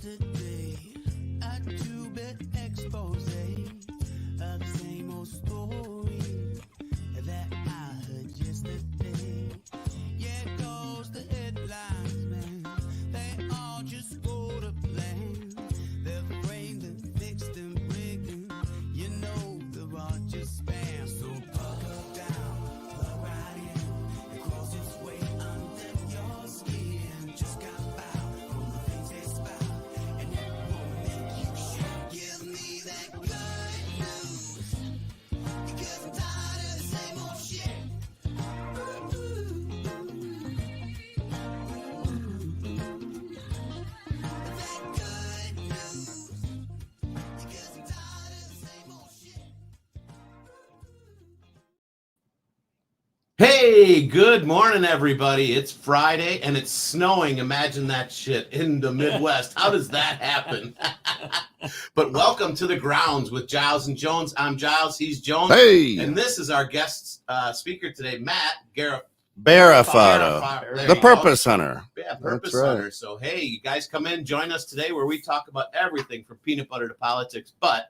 today. A two-bit expose of the same old story that I heard yesterday. Yeah, it goes the headlines, man. They all just go to plan. They're framed and fixed and rigged. You know they're all just spam. So plug down, plug right in. It crawls its way under your skin. Just got found from the things they spout. And it won't make you shout. Give me that good news. Because I'm tired of the same old shit. That good news. Because I'm tired of the same old shit. Hey, good morning, everybody. It's Friday and it's snowing. Imagine that shit in the Midwest. How does that happen? But welcome to the grounds with Giles and Jones. I'm Giles. He's Jones. Hey, And this is our guest speaker today, Matt Garifano. Barafado, the Purpose Hunter. Yeah, Purpose That's right. Hunter. So, hey, you guys come in, join us today where we talk about everything from peanut butter to politics, but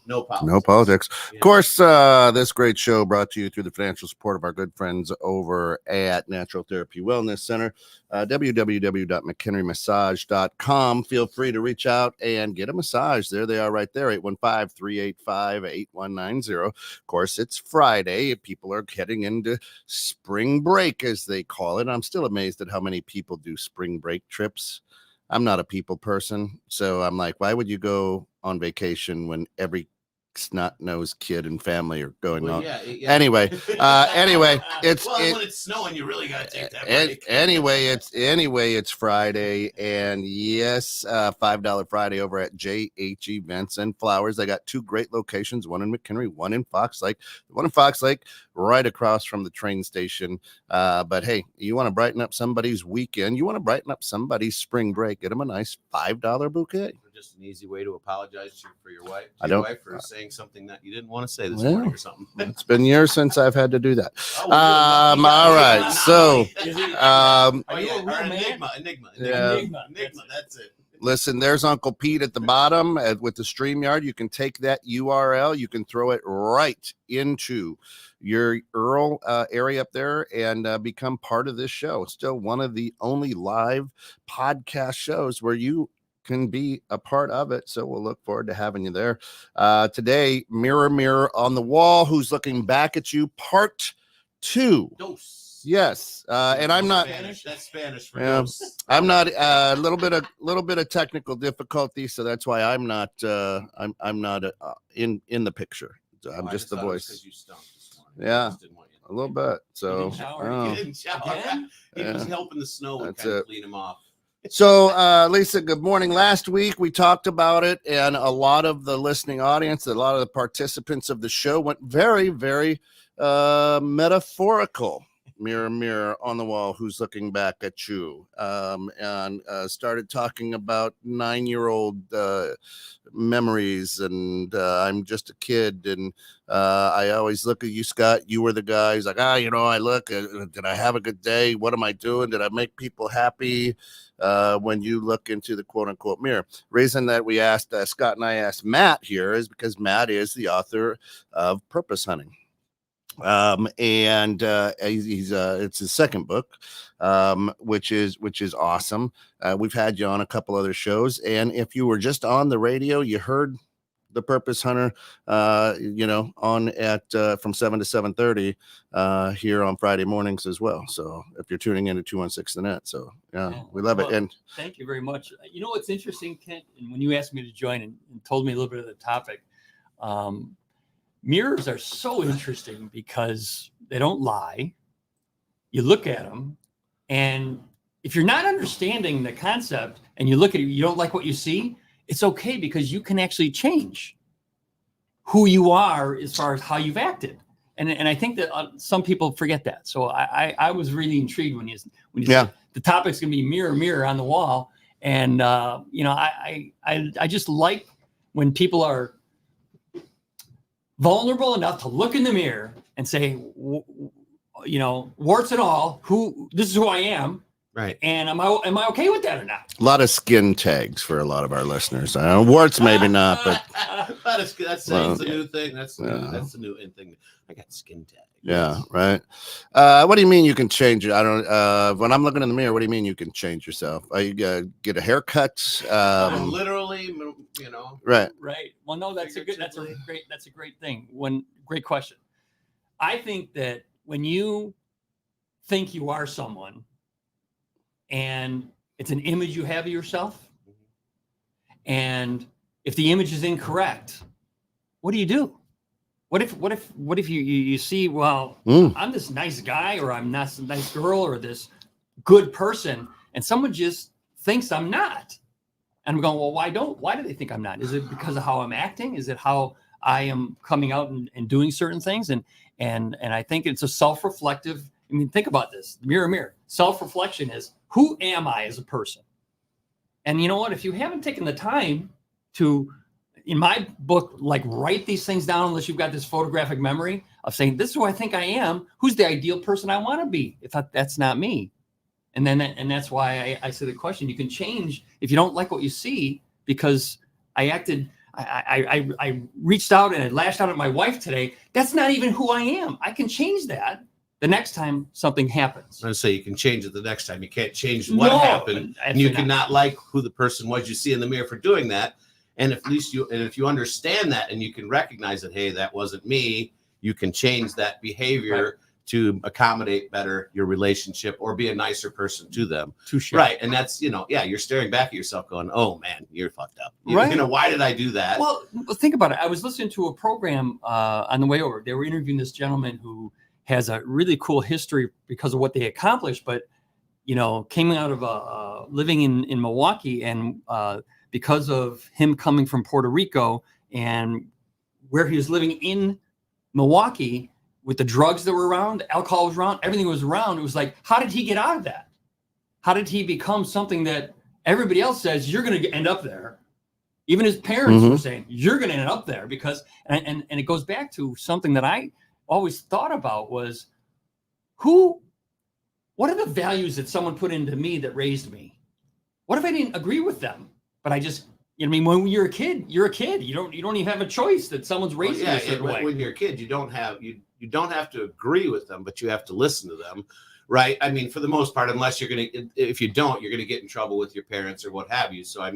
no politics. No politics. Yeah. Of course, this great show brought to you through the financial support of our good friends over at Natural Therapy Wellness Center, www.mchenrymassage.com. Feel free to reach out and get a massage. There they are right there, 815-385-8190. Of course, it's Friday. People are heading into spring break, as they call it. I'm still amazed at how many people do spring break trips. I'm not a people person, so I'm like, why would you go on vacation when every snot-nosed kid and family are going on? Yeah. Anyway, it's when it's snowing, you really got to take that break. Anyway, it's Friday, and yes, $5 Friday over at JH Events and Flowers. They got two great locations, one in McHenry, one in Fox Lake. The one in Fox Lake, right across from the train station. But hey, you want to brighten up somebody's weekend, you want to brighten up somebody's spring break, get them a nice $5 bouquet. Just an easy way to apologize for your wife. For saying something that you didn't want to say this morning or something. It's been years since I've had to do that. Oh, well, all right. So, Enigma. Yeah. Enigma. That's it. Listen, there's Uncle Pete at the bottom with the StreamYard. You can take that URL. You can throw it right into your Earl area up there and become part of this show. It's still one of the only live podcast shows where you can be a part of it. So we'll look forward to having you there. Today, Mirror, Mirror on the Wall, Who's Looking Back at You, Part 2. Dose. Yes. And I'm not Spanish. That's Spanish for Yeah. dose. I'm not a little bit of technical difficulty, so that's why I'm not I'm not in the picture. I'm just the voice. You stunk this morning. Yeah. I just didn't want you to A little bit. So He didn't shower. Again? He was helping the snow and That's kind of it. clean him off. So, Lisa, good morning. Last week we talked about it, and a lot of the listening audience, a lot of the participants of the show went very, very metaphorical. Mirror, mirror on the wall, who's looking back at you? And started talking about 9-year-old memories, and I'm just a kid, and I always look at you, Scott. You were the guy who's like, I look, did I have a good day? What am I doing? Did I make people happy? When you look into the quote-unquote mirror. Reason that we asked, Scott and I asked Matt here is because Matt is the author of Purpose Hunting. And he's it's his second book, which is awesome. We've had you on a couple other shows, and if you were just on the radio, you heard the Purpose Hunter, on at from 7 to 7:30 here on Friday mornings as well. So if you're tuning in to 216 the net, so we love it. And thank you very much. You know what's interesting, Kent, and when you asked me to join and told me a little bit of the topic, mirrors are so interesting because they don't lie. You look at them, and if you're not understanding the concept and you look at it, you don't like what you see, it's okay, because you can actually change who you are as far as how you've acted. And I think that some people forget that. So I was really intrigued when you said the topic's going to be mirror, mirror on the wall. And, I just like when people are vulnerable enough to look in the mirror and say, warts and all, this is who I am. Right. And am I okay with that or not? A lot of skin tags for a lot of our listeners. Warts, maybe not, but that's Well, a new thing. That's yeah. that's the new thing. I got skin tag. yeah, right. What do you mean you can change it? I don't. When I'm looking in the mirror, what do you mean you can change yourself? You get a haircut. Literally, you know. Right. Right. Well, no, that's a great thing. Great question. I think that when you think you are someone and it's an image you have of yourself, and if the image is incorrect, what do you do? What if you see, well, I'm this nice guy, or I'm not some nice girl, or this good person, and someone just thinks I'm not? And I'm going, well, why do they think I'm not? Is it because of how I'm acting? Is it how I am coming out and doing certain things? And I think it's a self-reflective. I mean, think about this. Mirror. Self-reflection is, who am I as a person? And you know what? If you haven't taken the time to, in my book, like, write these things down, unless you've got this photographic memory of saying, this is who I think I am. Who's the ideal person I want to be? If that's not me. And that's why I say the question, you can change if you don't like what you see, because I reached out and I lashed out at my wife today. That's not even who I am. I can change that the next time something happens. I say you can change it the next time. You can't change what happened, and you cannot like who the person was you see in the mirror for doing that. And if you understand that and you can recognize that, hey, that wasn't me, you can change that behavior to accommodate better your relationship or be a nicer person to them. Right. And that's, you're staring back at yourself going, oh man, you're fucked up. Why did I do that? Well, think about it. I was listening to a program on the way over. They were interviewing this gentleman who has a really cool history because of what they accomplished, but, came out of living in Milwaukee, and because of him coming from Puerto Rico and where he was living in Milwaukee, with the drugs that were around, alcohol was around, everything was around. It was like, how did he get out of that? How did he become something that everybody else says, you're going to end up there? Even his parents were saying, you're going to end up there, because, and it goes back to something that I always thought about was, what are the values that someone put into me that raised me? What if I didn't agree with them, but I just, when you're a kid, you're a kid. You don't even have a choice that someone's raised you a certain way. When you're a kid, you don't have to agree with them, but you have to listen to them, right? I mean, for the most part, unless if you don't, you're going to get in trouble with your parents or what have you. So,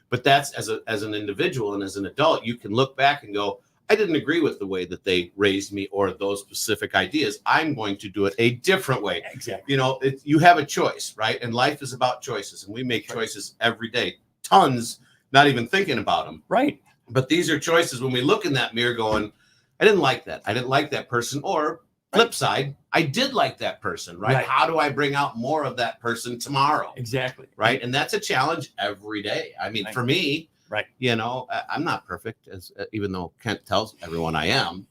but that's as an individual and as an adult, you can look back and go, I didn't agree with the way that they raised me or those specific ideas. I'm going to do it a different way. Exactly. You have a choice, right? And life is about choices, and we make choices every day. Tons, not even thinking about them. Right. But these are choices when we look in that mirror going, I didn't like that. I didn't like that person. Or flip side, I did like that person, right? How do I bring out more of that person tomorrow? Exactly. Right. And that's a challenge every day. For me, I'm not perfect, even though Kent tells everyone I am,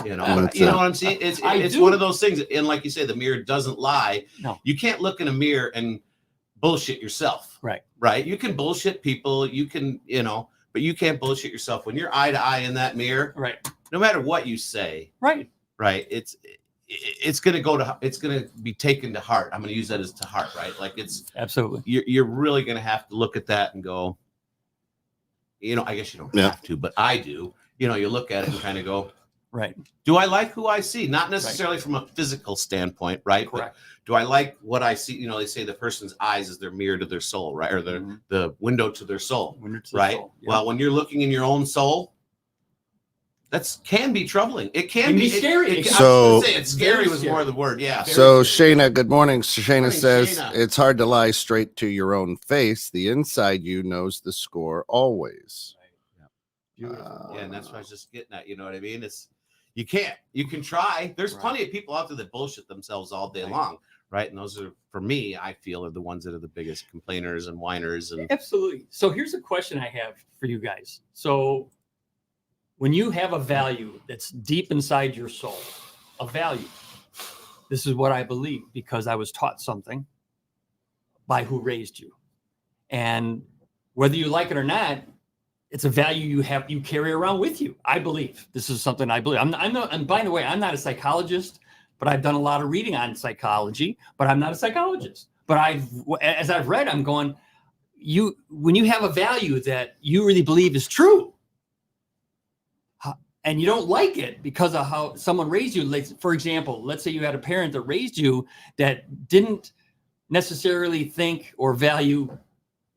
you know what I'm saying? It's one of those things. And like you say, the mirror doesn't lie. No. You can't look in a mirror and bullshit yourself. Right. You can bullshit people. You can, but you can't bullshit yourself when you're eye to eye in that mirror. Right. No matter what you say. Right. It's going to be taken to heart. I'm going to use that as to heart, right? Like it's absolutely, you're really going to have to look at that and go, I guess you don't have to, but I do, you look at it and kind of go, right. Do I like who I see? Not necessarily from a physical standpoint, right? Correct. But do I like what I see? They say the person's eyes is their mirror to their soul, right? Or the window to their soul, right? Soul. Yeah. Well, when you're looking in your own soul, can be troubling. It can be scary. It's scary was more the word. Yeah. So Shayna, good morning. Shayna says Shayna. It's hard to lie straight to your own face. The inside you knows the score always. Yeah, and that's what I was just getting at. You know what I mean? You can try. There's plenty of people out there that bullshit themselves all day long, right? And those are, for me, I feel, are the ones that are the biggest complainers and whiners. And absolutely. So here's a question I have for you guys. So when you have a value that's deep inside your soul, a value, this is what I believe because I was taught something by who raised you. And whether you like it or not, it's a value you carry around with you. I believe this is something I believe. And by the way, I'm not a psychologist, but I've done a lot of reading on psychology, but I'm not a psychologist. But as I've read, I'm going, when you have a value that you really believe is true, and you don't like it because of how someone raised you. Like, for example, let's say you had a parent that raised you that didn't necessarily think or value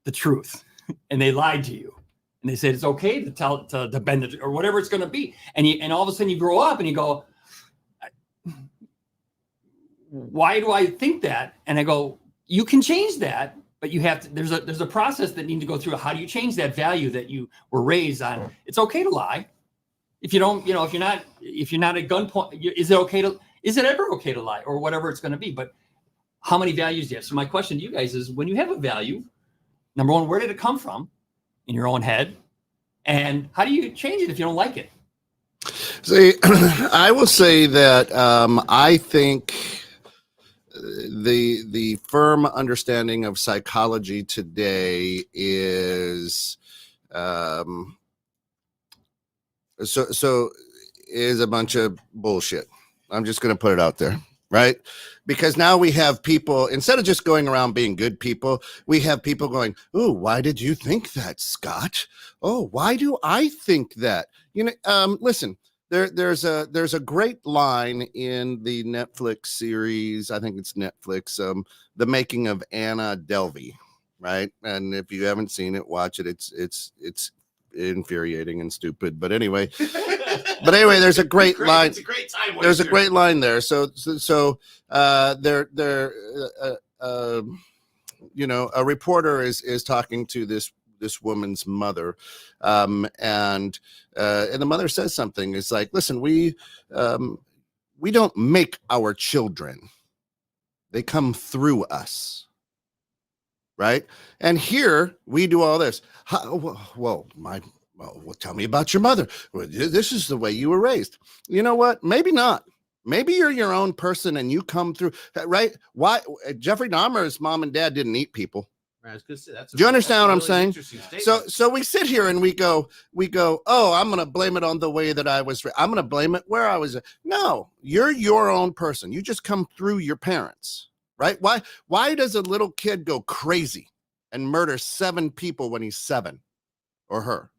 the truth, and they lied to you, and they said it's okay to bend it or whatever it's going to be, and all of a sudden you grow up and you go, why do I think that? And I go, you can change that, but you have to. There's a process that needs to go through. How do you change that value that you were raised on? It's okay to lie. If you don't, if you're not at gunpoint, is it ever okay to lie or whatever it's going to be? But how many values do you have? So my question to you guys is, when you have a value, number one, where did it come from in your own head? And how do you change it if you don't like it? See, I will say that I think the firm understanding of psychology today is so is a bunch of bullshit. I'm just going to put it out there, right? Because now we have people, instead of just going around being good people, we have people going, "Oh, why did you think that, Scott? Oh, why do I think that?" Listen, there's a great line in the Netflix series, I think it's Netflix, The Making of Anna Delvey, right? And if you haven't seen it, watch it. It's infuriating and stupid, but anyway. There's a great line. It's a great time. There's a great line there. So a reporter is talking to this woman's mother, and the mother says something. It's like, listen, we don't make our children; they come through us, right? And here we do all this. Well, tell me about your mother. Well, this is the way you were raised. You know what? Maybe not. Maybe you're your own person and you come through, right? Why? Jeffrey Dahmer's mom and dad didn't eat people. Right, do you understand what I'm saying? So So we sit here and we go, oh, I'm going to blame it on the way that I was. I'm going to blame it where I was. No, you're your own person. You just come through your parents, right? Why does a little kid go crazy and murder 7 people when he's 7 or her?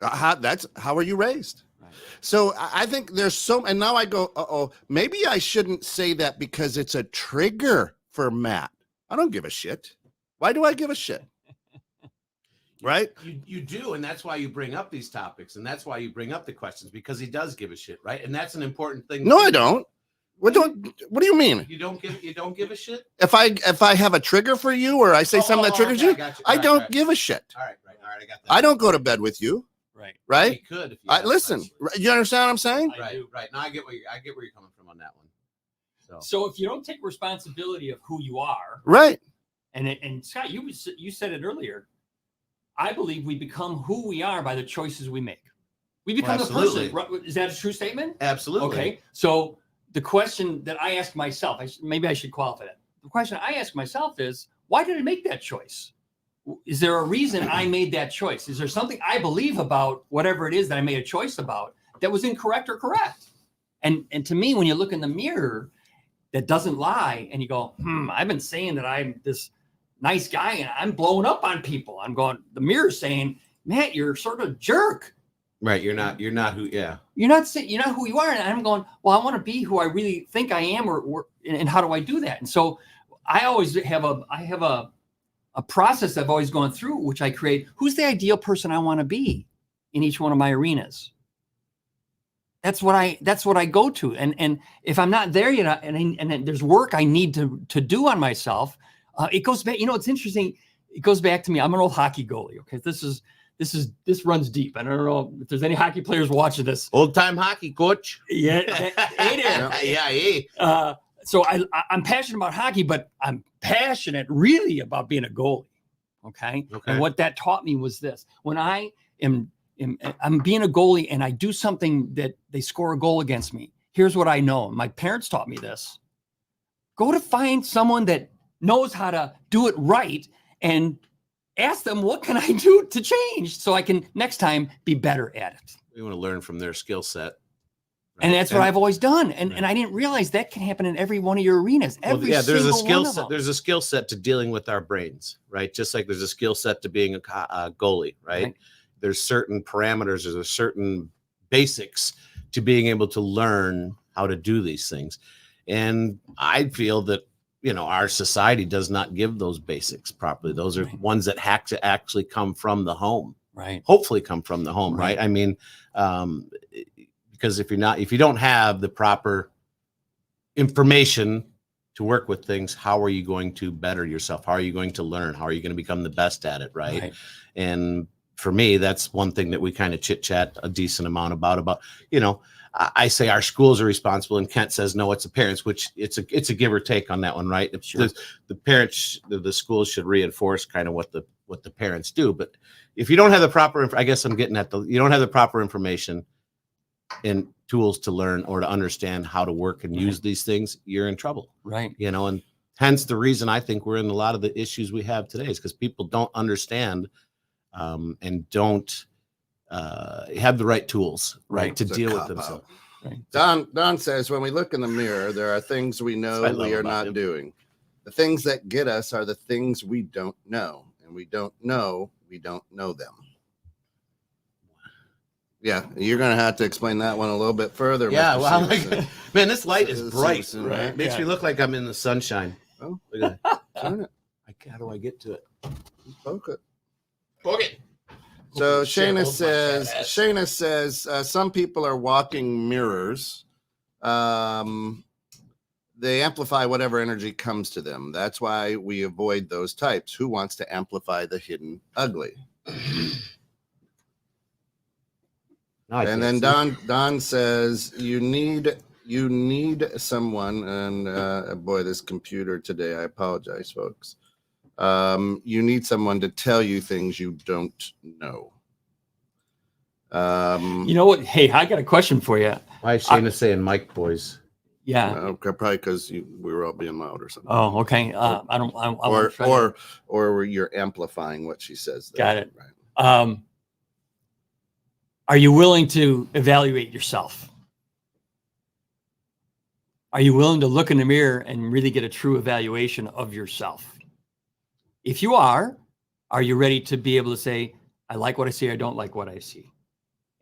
How are you raised? Right. So I think there's and now I go, maybe I shouldn't say that because it's a trigger for Matt. I don't give a shit. Why do I give a shit? Right? You do, and that's why you bring up these topics, and that's why you bring up the questions, because he does give a shit, right? And that's an important thing. No, I don't. What do you mean? You don't give a shit? If I have a trigger for you, or I say something that triggers you, I don't give a shit. All right, I got that. I don't go to bed with you. Right. You could. If you listen. You understand what I'm saying? Right. Now I get where you're coming from on that one. So if you don't take responsibility of who you are, right? And Scott, you said it earlier. I believe we become who we are by the choices we make. We become the person. Is that a true statement? Absolutely. Okay. So the question that I ask myself, maybe I should qualify that. The question I ask myself is, why did I make that choice? Is there a reason I made that choice? Is there something I believe about whatever it is that I made a choice about that was incorrect or correct? And to me, when you look in the mirror that doesn't lie and you go, I've been saying that I'm this nice guy and I'm blowing up on people. I'm going, the mirror's saying, Matt, you're sort of a jerk. Right. You're not who, yeah. You're not who you are. And I'm going, well, I want to be who I really think I am, and how do I do that? And so I always have a process I've always gone through, which I create. Who's the ideal person I want to be in each one of my arenas? That's what I go to. And if I'm not there yet, and there's work I need to do on myself, it goes back. It's interesting. It goes back to me. I'm an old hockey goalie. Okay. This runs deep. I don't know if there's any hockey players watching this. Old time hockey coach. Yeah. Yeah. So I'm passionate about hockey, but I'm passionate really about being a goalie. Okay. And what that taught me was this: when I'm being a goalie and I do something that they score a goal against me, here's what I know. My parents taught me this: go to find someone that knows how to do it right and ask them, what can I do to change so I can next time be better at it? We want to learn from their skill set. And that's what I've always done. And I didn't realize that can happen in every one of your arenas. There's a skill set. There's a skill set to dealing with our brains, right? Just like there's a skill set to being a goalie, right? There's certain parameters, there's a certain basics to being able to learn how to do these things. And I feel that, our society does not give those basics properly. Those are ones that have to actually come from the home, right? Hopefully come from the home, right? I mean, because if you don't have the proper information to work with things, how are you going to better yourself? How are you going to learn? How are you going to become the best at it, right? And for me, that's one thing that we kind of chit chat a decent amount about, I say our schools are responsible, and Kent says, no, it's the parents, which it's a give or take on that one, right? Sure. The parents, the schools should reinforce kind of what the parents do. But if you don't have the proper, I guess I'm getting at you don't have the proper information and tools to learn or to understand how to work and use these things, you're in trouble. Right. And hence the reason I think we're in a lot of the issues we have today is because people don't understand and don't have the right tools, right, to deal with themselves. Right. Don says, when we look in the mirror, there are things we know we are not doing. The things that get us are the things we don't know, and we don't know them. Yeah, you're going to have to explain that one a little bit further. Yeah, Mr. well, man, this light is bright. Susan, right? Makes me look like I'm in the sunshine. Oh, look at that. turn it. How do I get to it? Poke it. Poke it. So Shayna says, some people are walking mirrors. They amplify whatever energy comes to them. That's why we avoid those types. Who wants to amplify the hidden ugly? And then Don says, you need someone, and boy, this computer today, I apologize, folks. You need someone to tell you things you don't know. You know what? Hey, I got a question for you. Why is Shayna saying Mike boys? Yeah. Okay, probably because we were all being loud or something. Oh, okay. Or you're amplifying what she says there. Got it. Right. Are you willing to evaluate yourself? Are you willing to look in the mirror and really get a true evaluation of yourself? If you are you ready to be able to say, I like what I see, I don't like what I see?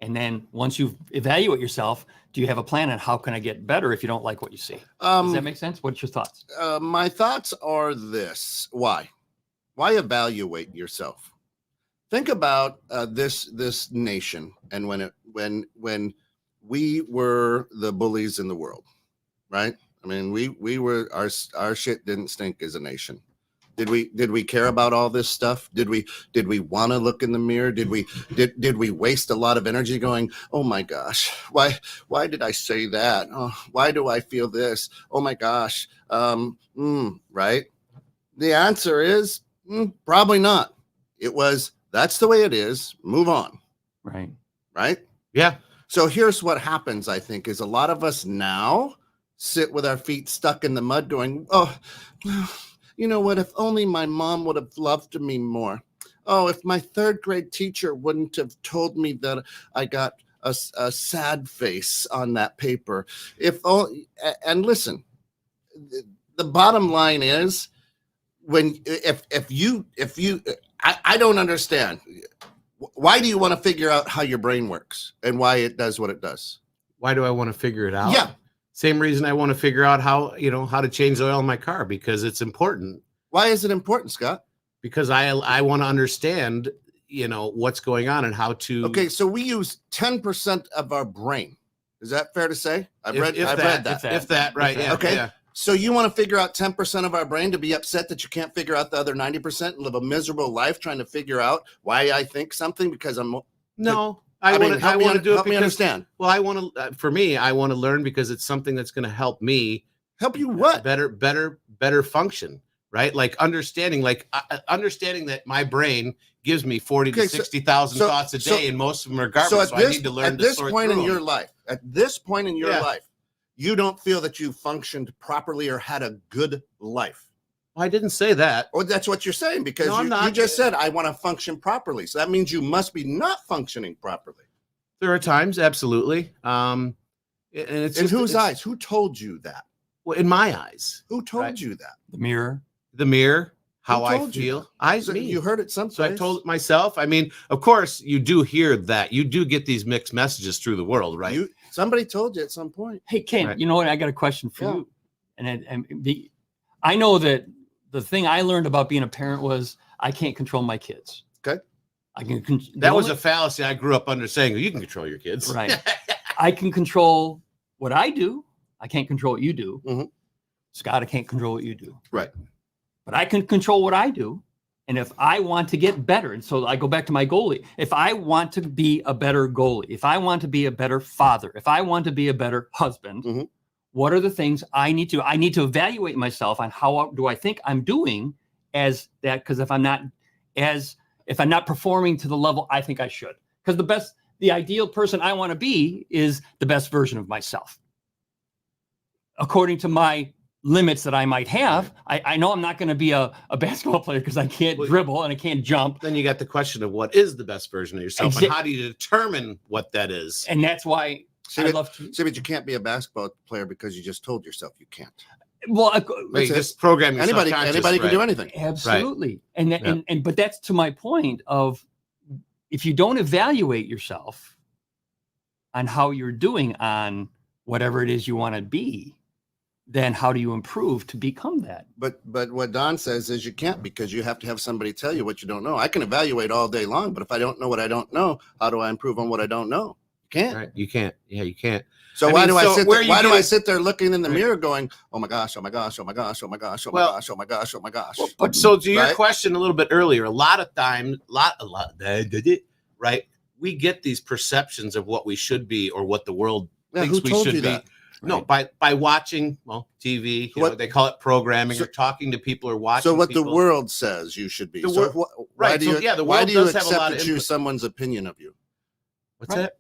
And then once you evaluate yourself, do you have a plan on how can I get better if you don't like what you see? Does that make sense? What's your thoughts? My thoughts are this. Why evaluate yourself? Think about this nation and when we were the bullies in the world, right? I mean, we were our shit didn't stink as a nation. Did we care about all this stuff? Did we want to look in the mirror? Did we waste a lot of energy going, oh my gosh, why did I say that? Oh, why do I feel this? Oh my gosh. Right? The answer is probably not. It was, that's the way it is. Move on. Right. Right? Yeah. So here's what happens, I think, is a lot of us now sit with our feet stuck in the mud going, oh, you know what? If only my mom would have loved me more. Oh, if my third grade teacher wouldn't have told me that I got a sad face on that paper. And listen, the bottom line is if you, I don't understand. Why do you want to figure out how your brain works and why it does what it does? Why do I want to figure it out? Yeah. Same reason I want to figure out how to change the oil in my car, because it's important. Why is it important, Scott? Because I want to understand, what's going on and how to. Okay, so we use 10% of our brain. Is that fair to say? I've read that. If that, right? Yeah. Okay. Yeah. So you want to figure out 10% of our brain to be upset that you can't figure out the other 90% and live a miserable life trying to figure out why I think something because I'm no. I want to do it. Help me understand. Well, I want to. For me, I want to learn because it's something that's going to help me. Help you what? Better function, right? Like understanding that my brain gives me 40 to 60,000 thoughts a day, and most of them are garbage. So I need to learn. At this point in your life, you don't feel that you functioned properly or had a good life. I didn't say that. Oh, that's what you're saying, because you just said, I want to function properly. So that means you must be not functioning properly. There are times, absolutely. And it's In just, whose it's- eyes? Who told you that? Well, in my eyes, Who told Right. you that? The mirror. the mirror, Who how I told you feel. that? So Me. you heard it So someplace. I told it myself. I mean, of course, you do hear that. You do get these mixed messages through the world, right? Somebody told you at some point. Hey, Ken, Right. you know what? I got a question for Yeah. you. I know that the thing I learned about being a parent was I can't control my kids. Okay. I can. That was a fallacy I grew up under, saying you can control your kids. Right. I can control what I do. I can't control what you do. Mhm. Scott, I can't control what you do. Right. But I can control what I do. And if I want to get better, and so I go back to my goalie, if I want to be a better goalie, if I want to be a better father, if I want to be a better husband, Mhm. what are the things I need to? I need to evaluate myself on how do I think I'm doing as that, because if I'm not performing to the level I think I should, because the ideal person I want to be is the best version of myself. According to my limits that I might have, I know I'm not going to be a basketball player because I can't dribble and I can't jump. Then you got the question of what is the best version of yourself, and how do you determine what that is? And that's why but you can't be a basketball player because you just told yourself you can't. Well, Just program your anybody subconscious, can do anything. absolutely. And but that's to my point of, if you don't evaluate yourself on how you're doing on whatever it is you want to be, then how do you improve to become that? But what Don says is you can't, because you have to have somebody tell you what you don't know. I can evaluate all day long, but if I don't know what I don't know, how do I improve on what I don't know? You can't. Right. You can't. Yeah, you can't. So I I sit there looking in the mirror going, oh my gosh, oh my gosh, oh my gosh, oh my gosh, oh my gosh, oh my gosh, oh my gosh. But so to your Right? question a little bit earlier, a lot of times, right? We get these perceptions of what we should be or what the world thinks who we told should you be. that? No, by watching TV, they call it programming. You're talking to people or watching. So what people. the world says you should be. The So wor- why right, do so, you yeah, the why world do you does have a accept lot to of choose input. someone's opinion of you? What's Right. that?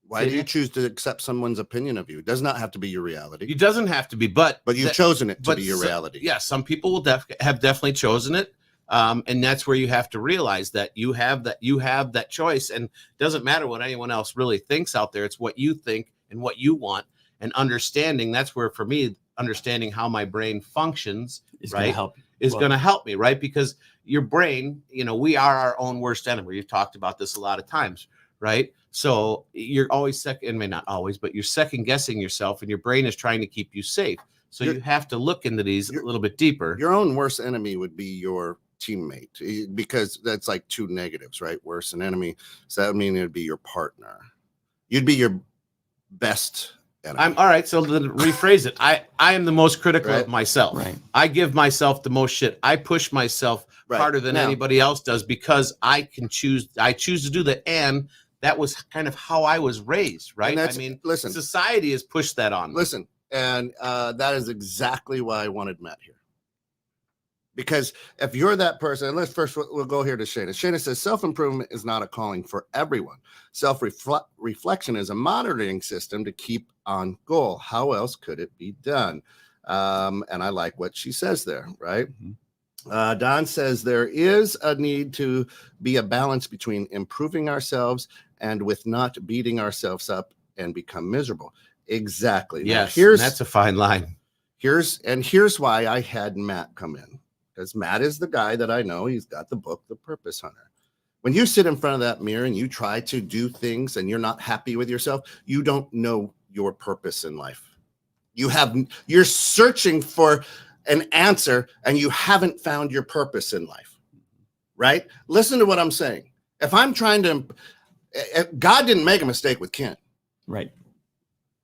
Why do you choose to accept someone's opinion of you? It does not have to be your reality. It doesn't have to be, but You've chosen it to be your so- reality. Yeah, some people will have definitely chosen it, and that's where you have to realize that you have that choice, and it doesn't matter what anyone else really thinks out there. It's what you think and what you want, and understanding. That's where, for me, understanding how my brain functions Is right going to help you. is going to help me, right? Because your brain, we are our own worst enemy. You've talked about this a lot of times, right? So you're always not always, but you're second guessing yourself, and your brain is trying to keep you safe. So you have to look into these a little bit deeper. Your own worst enemy would be your teammate, because that's like two negatives, right? Worst and enemy. So that would mean it'd be your partner. You'd be your best enemy. I'm all right. So to rephrase it, I am the most critical of myself. Right. I give myself the most shit. I push myself harder than anybody else does, because I choose to do that. And that was kind of how I was raised, right? I mean, listen, society has pushed that on me. Listen, and that is exactly why I wanted Matt here. Because if you're that person, and we'll go here to Shana. Shana says, self-improvement is not a calling for everyone. Self-reflection is a monitoring system to keep on goal. How else could it be done? And I like what she says there, right? Mm-hmm. Don says there is a need to be a balance between improving ourselves and with not beating ourselves up and become miserable. Exactly. Yes, that's a fine line. Here's why I had Matt come in. Because Matt is the guy that I know. He's got the book, The Purpose Hunter. When you sit in front of that mirror and you try to do things and you're not happy with yourself, you don't know your purpose in life. You're searching for an answer and you haven't found your purpose in life, right? Listen to what I'm saying. If I'm trying to, God didn't make a mistake with Kent. Right.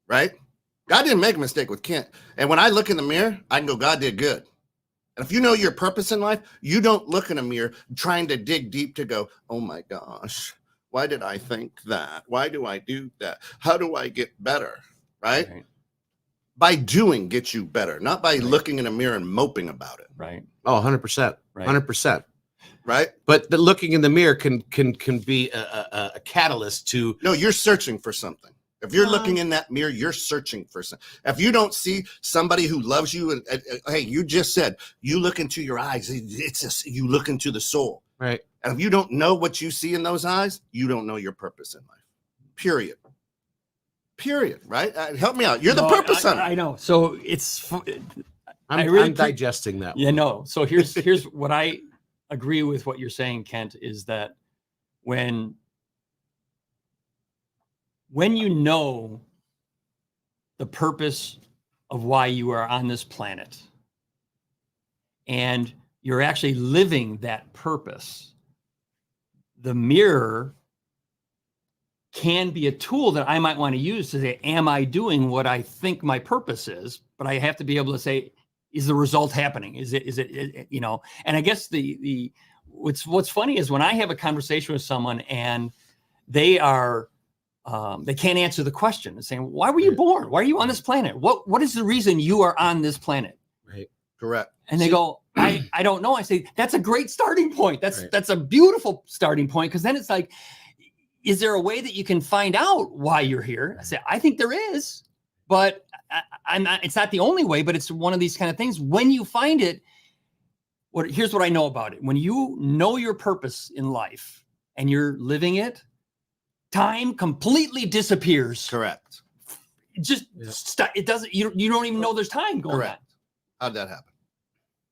Right? God didn't make a mistake with Kent. And when I look in the mirror, I can go, God did good. And if you know your purpose in life, you don't look in a mirror trying to dig deep to go, oh my gosh, why did I think that? Why do I do that? How do I get better? Right? By doing gets you better, not by looking in a mirror and moping about it. Right. Oh, 100%. 100%. Right? But the looking in the mirror can be a catalyst to. No, you're searching for something. If you're looking in that mirror, you're searching for something. If you don't see somebody who loves you, and hey, you just said you look into your eyes. You look into the soul. Right. And if you don't know what you see in those eyes, you don't know your purpose in life. Period. Period. Right? Help me out. You're the purpose hunter. I know. So I'm digesting that. Yeah, no. So here's what I agree with what you're saying, Kent, is that when you know the purpose of why you are on this planet and you're actually living that purpose, the mirror can be a tool that I might want to use to say, am I doing what I think my purpose is? But I have to be able to say, is the result happening? Is it, you know? And I guess what's funny is when I have a conversation with someone and they can't answer the question and saying, why were you born? Why are you on this planet? What is the reason you are on this planet? Right. Correct. And they go, I don't know. I say, that's a great starting point. That's a beautiful starting point. Cause then it's like, is there a way that you can find out why you're here? I say, I think there is, but it's not the only way, but it's one of these kind of things. When you find it, here's what I know about it. When you know your purpose in life and you're living it, time completely disappears. Correct. It doesn't, you don't even know there's time going Correct. on. How'd that happen?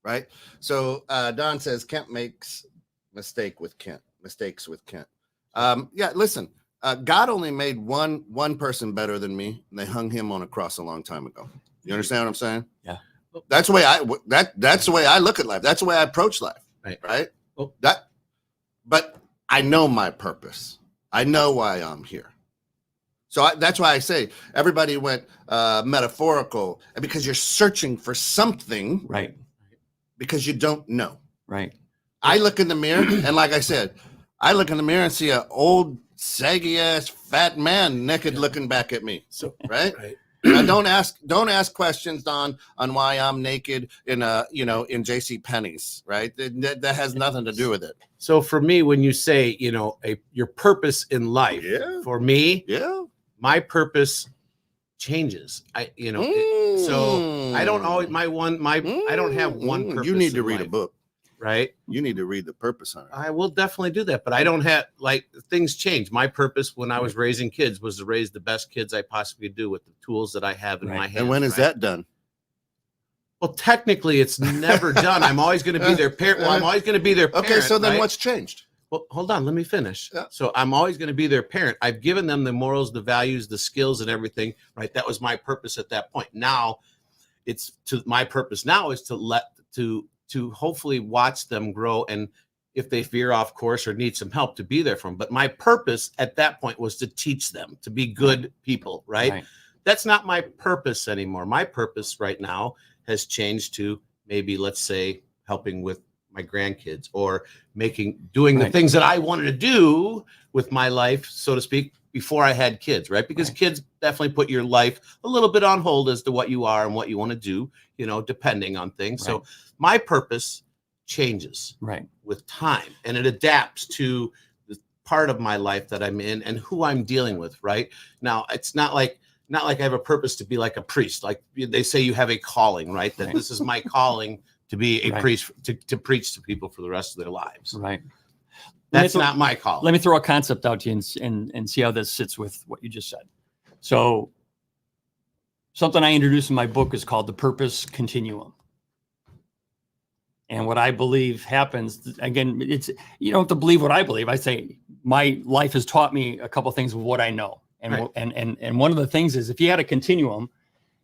Right. So Don says Kent makes mistakes with Kent. Yeah, listen, God only made one person better than me, and they hung him on a cross a long time ago. You understand what I'm saying? Yeah. That's the way that's the way I look at life. That's the way I approach life. Right. Well, but I know my purpose. I know why I'm here. So that's why I say everybody went metaphorical, because you're searching for something, right? Because you don't know. Right. I look in the mirror, and like I said, I look in the mirror and see an old, saggy ass fat man naked looking back at me. So right. Right. Now, don't ask questions, Don, on why I'm naked in J.C. Penney's, right? That has nothing to do with it. So for me, when you say, your purpose in life, for me, my purpose changes. So I don't always I don't have one purpose. You need to read life, a book. Right? You need to read The Purpose Hunter. I will definitely do that, but I don't have, things change. My purpose when I was raising kids was to raise the best kids I possibly could do with the tools that I have in my hands. And when is that done? Well, technically, it's never done. I'm always going to be their parent. Well, I'm always going to be their parent. Okay, so then right? What's changed? Well, hold on. Let me finish. Yeah. So I'm always going to be their parent. I've given them the morals, the values, the skills, and everything. Right. That was my purpose at that point. Now, my purpose now is to hopefully watch them grow, and if they veer off course or need some help, to be there for them. But my purpose at that point was to teach them to be good people. Right. That's not my purpose anymore. My purpose right now has changed to maybe, let's say, helping with my grandkids or doing the things that I wanted to do with my life, so to speak, before I had kids, right? Because kids definitely put your life a little bit on hold as to what you are and what you want to do, depending on things. So my purpose changes with time, and it adapts to the part of my life that I'm in and who I'm dealing with. Right now, it's not like I have a purpose to be like a priest. Like they say, you have a calling, right? That this is my calling to be a priest, to preach to people for the rest of their lives. Right. That's not my calling. Let me throw a concept out to you and see how this sits with what you just said. So something I introduced in my book is called the purpose continuum. And what I believe happens, again, you don't have to believe what I believe. I say my life has taught me a couple of things of what I know. And one of the things is, if you had a continuum,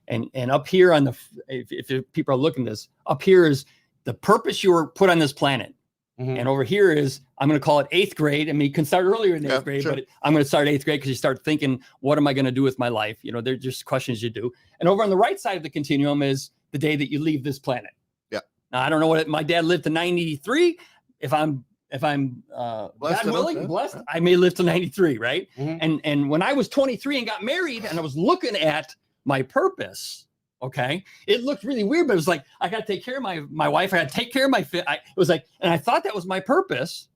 and up here on if people are looking at this, up here is the purpose you were put on this planet. Mm-hmm. And over here is, I'm going to call it 8th grade. I mean, you can start earlier in 8th grade, but I'm going to start 8th grade because you start thinking, what am I going to do with my life? They're just questions you do. And over on the right side of the continuum is the day that you leave this planet. Yeah. Now, I don't know my dad lived to 93. If I'm God willing, blessed, I may live to 93, right? Mm-hmm. And when I was 23 and got married and I was looking at my purpose, okay, it looked really weird, but it was like, I got to take care of my wife. I got to take care of my fit. It was like, and I thought that was my purpose.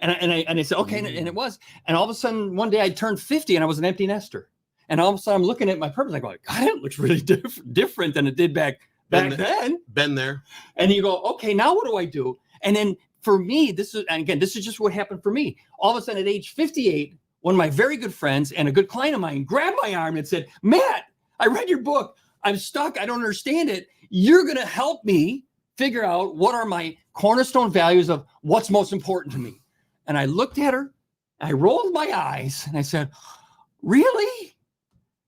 And I said, okay. And it was, and all of a sudden one day I turned 50 and I was an empty nester. And all of a sudden I'm looking at my purpose. I go, God, it looks really different than it did back then. Been there. And you go, okay, now what do I do? And then for me, this is just what happened for me. All of a sudden at age 58, one of my very good friends and a good client of mine grabbed my arm and said, Matt, I read your book. I'm stuck. I don't understand it. You're going to help me figure out what are my cornerstone values of what's most important to me. And I looked at her, I rolled my eyes, and I said, really?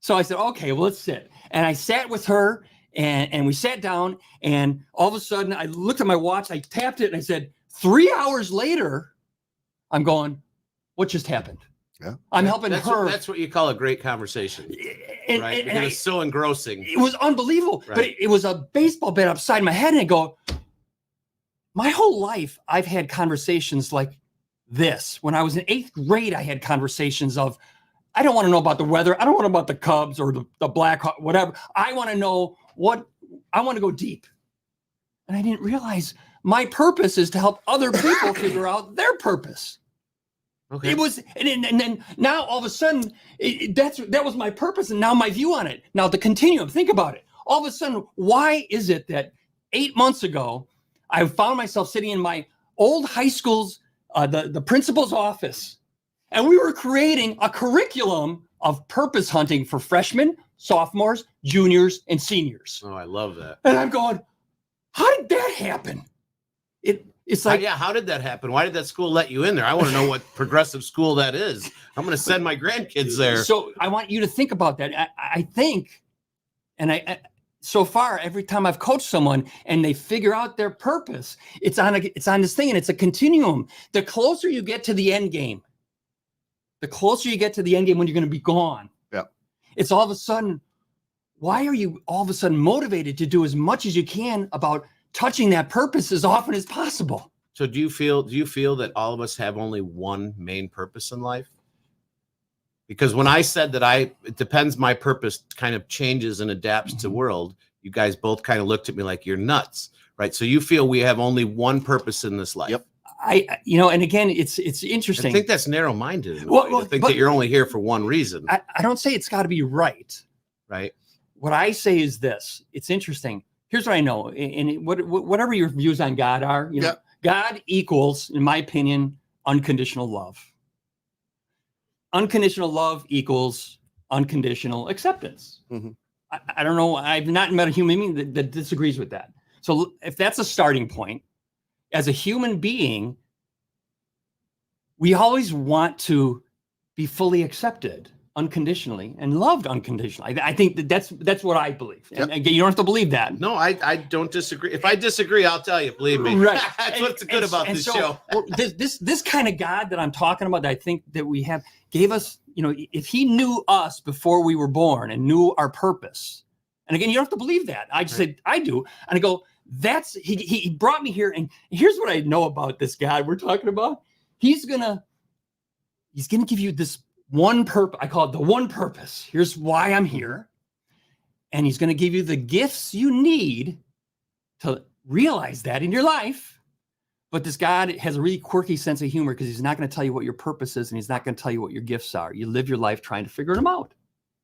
So I said, okay, well, let's sit. And I sat with her, and we sat down, and all of a sudden I looked at my watch, I tapped it, and I said, 3 hours later, I'm going, what just happened? Yeah. I'm helping her. That's what you call a great conversation, right? And it's so engrossing. It was unbelievable, Right. but it was a baseball bat upside my head, and I go, my whole life, I've had conversations like this. When I was in 8th grade, I had conversations of, I don't want to know about the weather. I don't want to know about the Cubs or the Blackhawks, whatever. I want to know I want to go deep. And I didn't realize my purpose is to help other people figure out their purpose. Okay. It was, and then now all of a sudden, that was my purpose, and now my view on it. Now the continuum, think about it. All of a sudden, why is it that 8 months ago, I found myself sitting in my old high school's, the principal's office, and we were creating a curriculum of purpose hunting for freshmen, sophomores, juniors, and seniors. Oh, I love that. And I'm going, how did that happen? It's like, how did that happen? Why did that school let you in there? I want to know what progressive school that is. I'm going to send my grandkids there. So I want you to think about that. I think, and I so far, every time I've coached someone and they figure out their purpose, it's on this thing, and it's a continuum. The closer you get to the end game, when you're going to be gone. Yeah. It's all of a sudden, why are you all of a sudden motivated to do as much as you can about touching that purpose as often as possible? So do you feel that all of us have only one main purpose in life? Because when I said that it depends, my purpose kind of changes and adapts to world, you guys both kind of looked at me like you're nuts, right? So you feel we have only one purpose in this life. Yep. And again, it's interesting. I think that's narrow-minded. To think that you're only here for one reason. I don't say it's got to be right. Right. What I say is this. It's interesting. Here's what I know. And whatever your views on God are, know, God equals, in my opinion, unconditional love. Unconditional love equals unconditional acceptance. Mm-hmm. I don't know. I've not met a human being that disagrees with that. So if that's a starting point, as a human being, we always want to be fully accepted unconditionally and loved unconditionally. I think that's what I believe. Yep. And again, you don't have to believe that. No, I don't disagree. If I disagree, I'll tell you. Believe me. Right. That's what's good about this show. Well, this kind of God that I'm talking about, that I think that we have, gave us, if he knew us before we were born and knew our purpose. And again, you don't have to believe that. I just say, I do. And I go, he brought me here. And here's what I know about this God we're talking about. He's gonna give you this one purpose. I call it the one purpose. Here's why I'm here. And he's going to give you the gifts you need to realize that in your life. But this God has a really quirky sense of humor, because he's not going to tell you what your purpose is, and he's not going to tell you what your gifts are. You live your life trying to figure them out.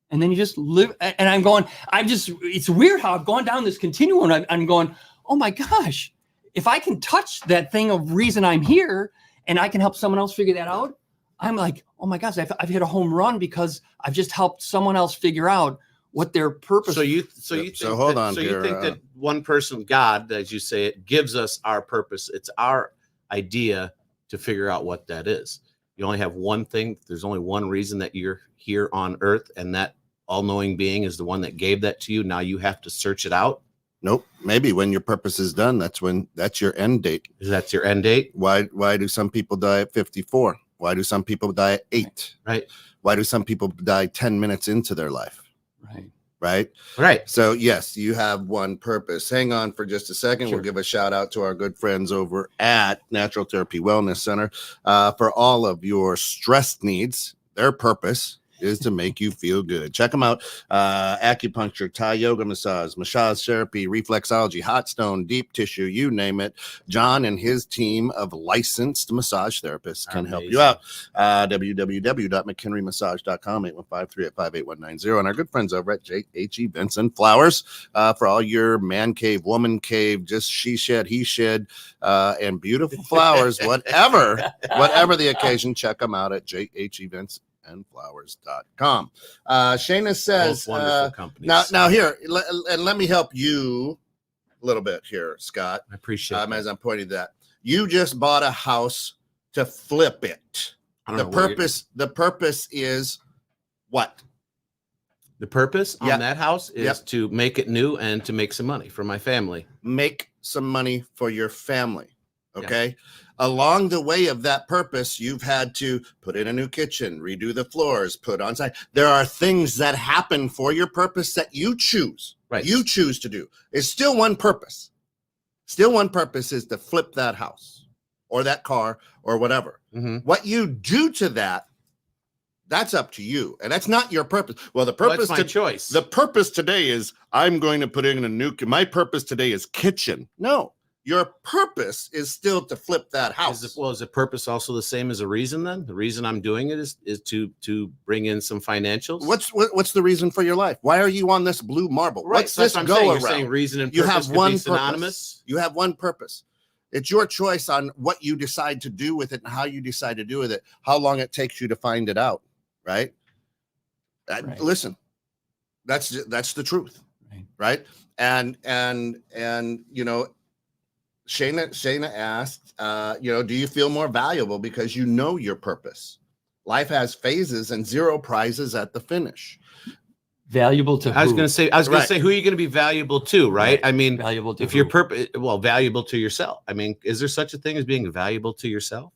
And then you just live. And it's weird how I've gone down this continuum. I'm going, oh my gosh, if I can touch that thing of reason I'm here and I can help someone else figure that out, I'm like, oh my gosh, I've hit a home run, because I've just helped someone else figure out what their purpose. So you think that one person, God, as you say it, gives us our purpose. It's our idea to figure out what that is. You only have one thing. There's only one reason that you're here on earth, and that all-knowing being is the one that gave that to you. Now you have to search it out. Nope. Maybe when your purpose is done, that's your end date. That's your end date. Why do some people die at 54? Why do some people die at 8? Right. Why do some people die 10 minutes into their life? Right. So yes, you have one purpose. Hang on for just a second. Sure. We'll give a shout out to our good friends over at Natural Therapy Wellness Center for all of your stress needs. Their purpose is to make you feel good. Check them out. Acupuncture, Thai yoga massage therapy, reflexology, hot stone, deep tissue, you name it. John and his team of licensed massage therapists can help you out. www.mchenrymassage.com, 815-385-8190. And our good friends over at J.H. Events and Flowers for all your man cave, woman cave, just she shed, he shed, and beautiful flowers, whatever the occasion. Check them out at J.H. Events andflowers.com. Shayna says, Both wonderful companies. now here, and let me help you a little bit here, Scott. I appreciate that. As I'm pointing that. You just bought a house to flip it. I don't The know purpose is what? The purpose Yeah. on that house is Yep. to make it new and to make some money for my family. Make some money for your family. Okay. Along the way of that purpose, you've had to put in a new kitchen, redo the floors, put on site. There are things that happen for your purpose that you choose. Right. You choose to do. It's still one purpose. Still one purpose is to flip that house or that car or whatever. Mm-hmm. What you do to that, that's up to you. And that's not your purpose. Well, the purpose That's my choice. The purpose today is I'm going to put in a new, my purpose today is kitchen. No, your purpose is still to flip that house. Is the purpose also the same as a reason then? The reason I'm doing it is to bring in some financials. What's the reason for your life? Why are you on this blue marble? Right, What's that's this what I'm go saying. around? You're saying reason and You purpose have could one be purpose. synonymous. You have one purpose. It's your choice on what you decide to do with it and how you decide to do with it, how long it takes you to find it out, right? Right. Listen, that's the truth, right? And you know, Shayna asked, do you feel more valuable because you know your purpose? Life has phases and 0 prizes at the finish. Valuable to I was who? going to say, who are you going to be valuable to, right? I mean, Valuable to if who? your purpose, valuable to yourself. I mean, is there such a thing as being valuable to yourself?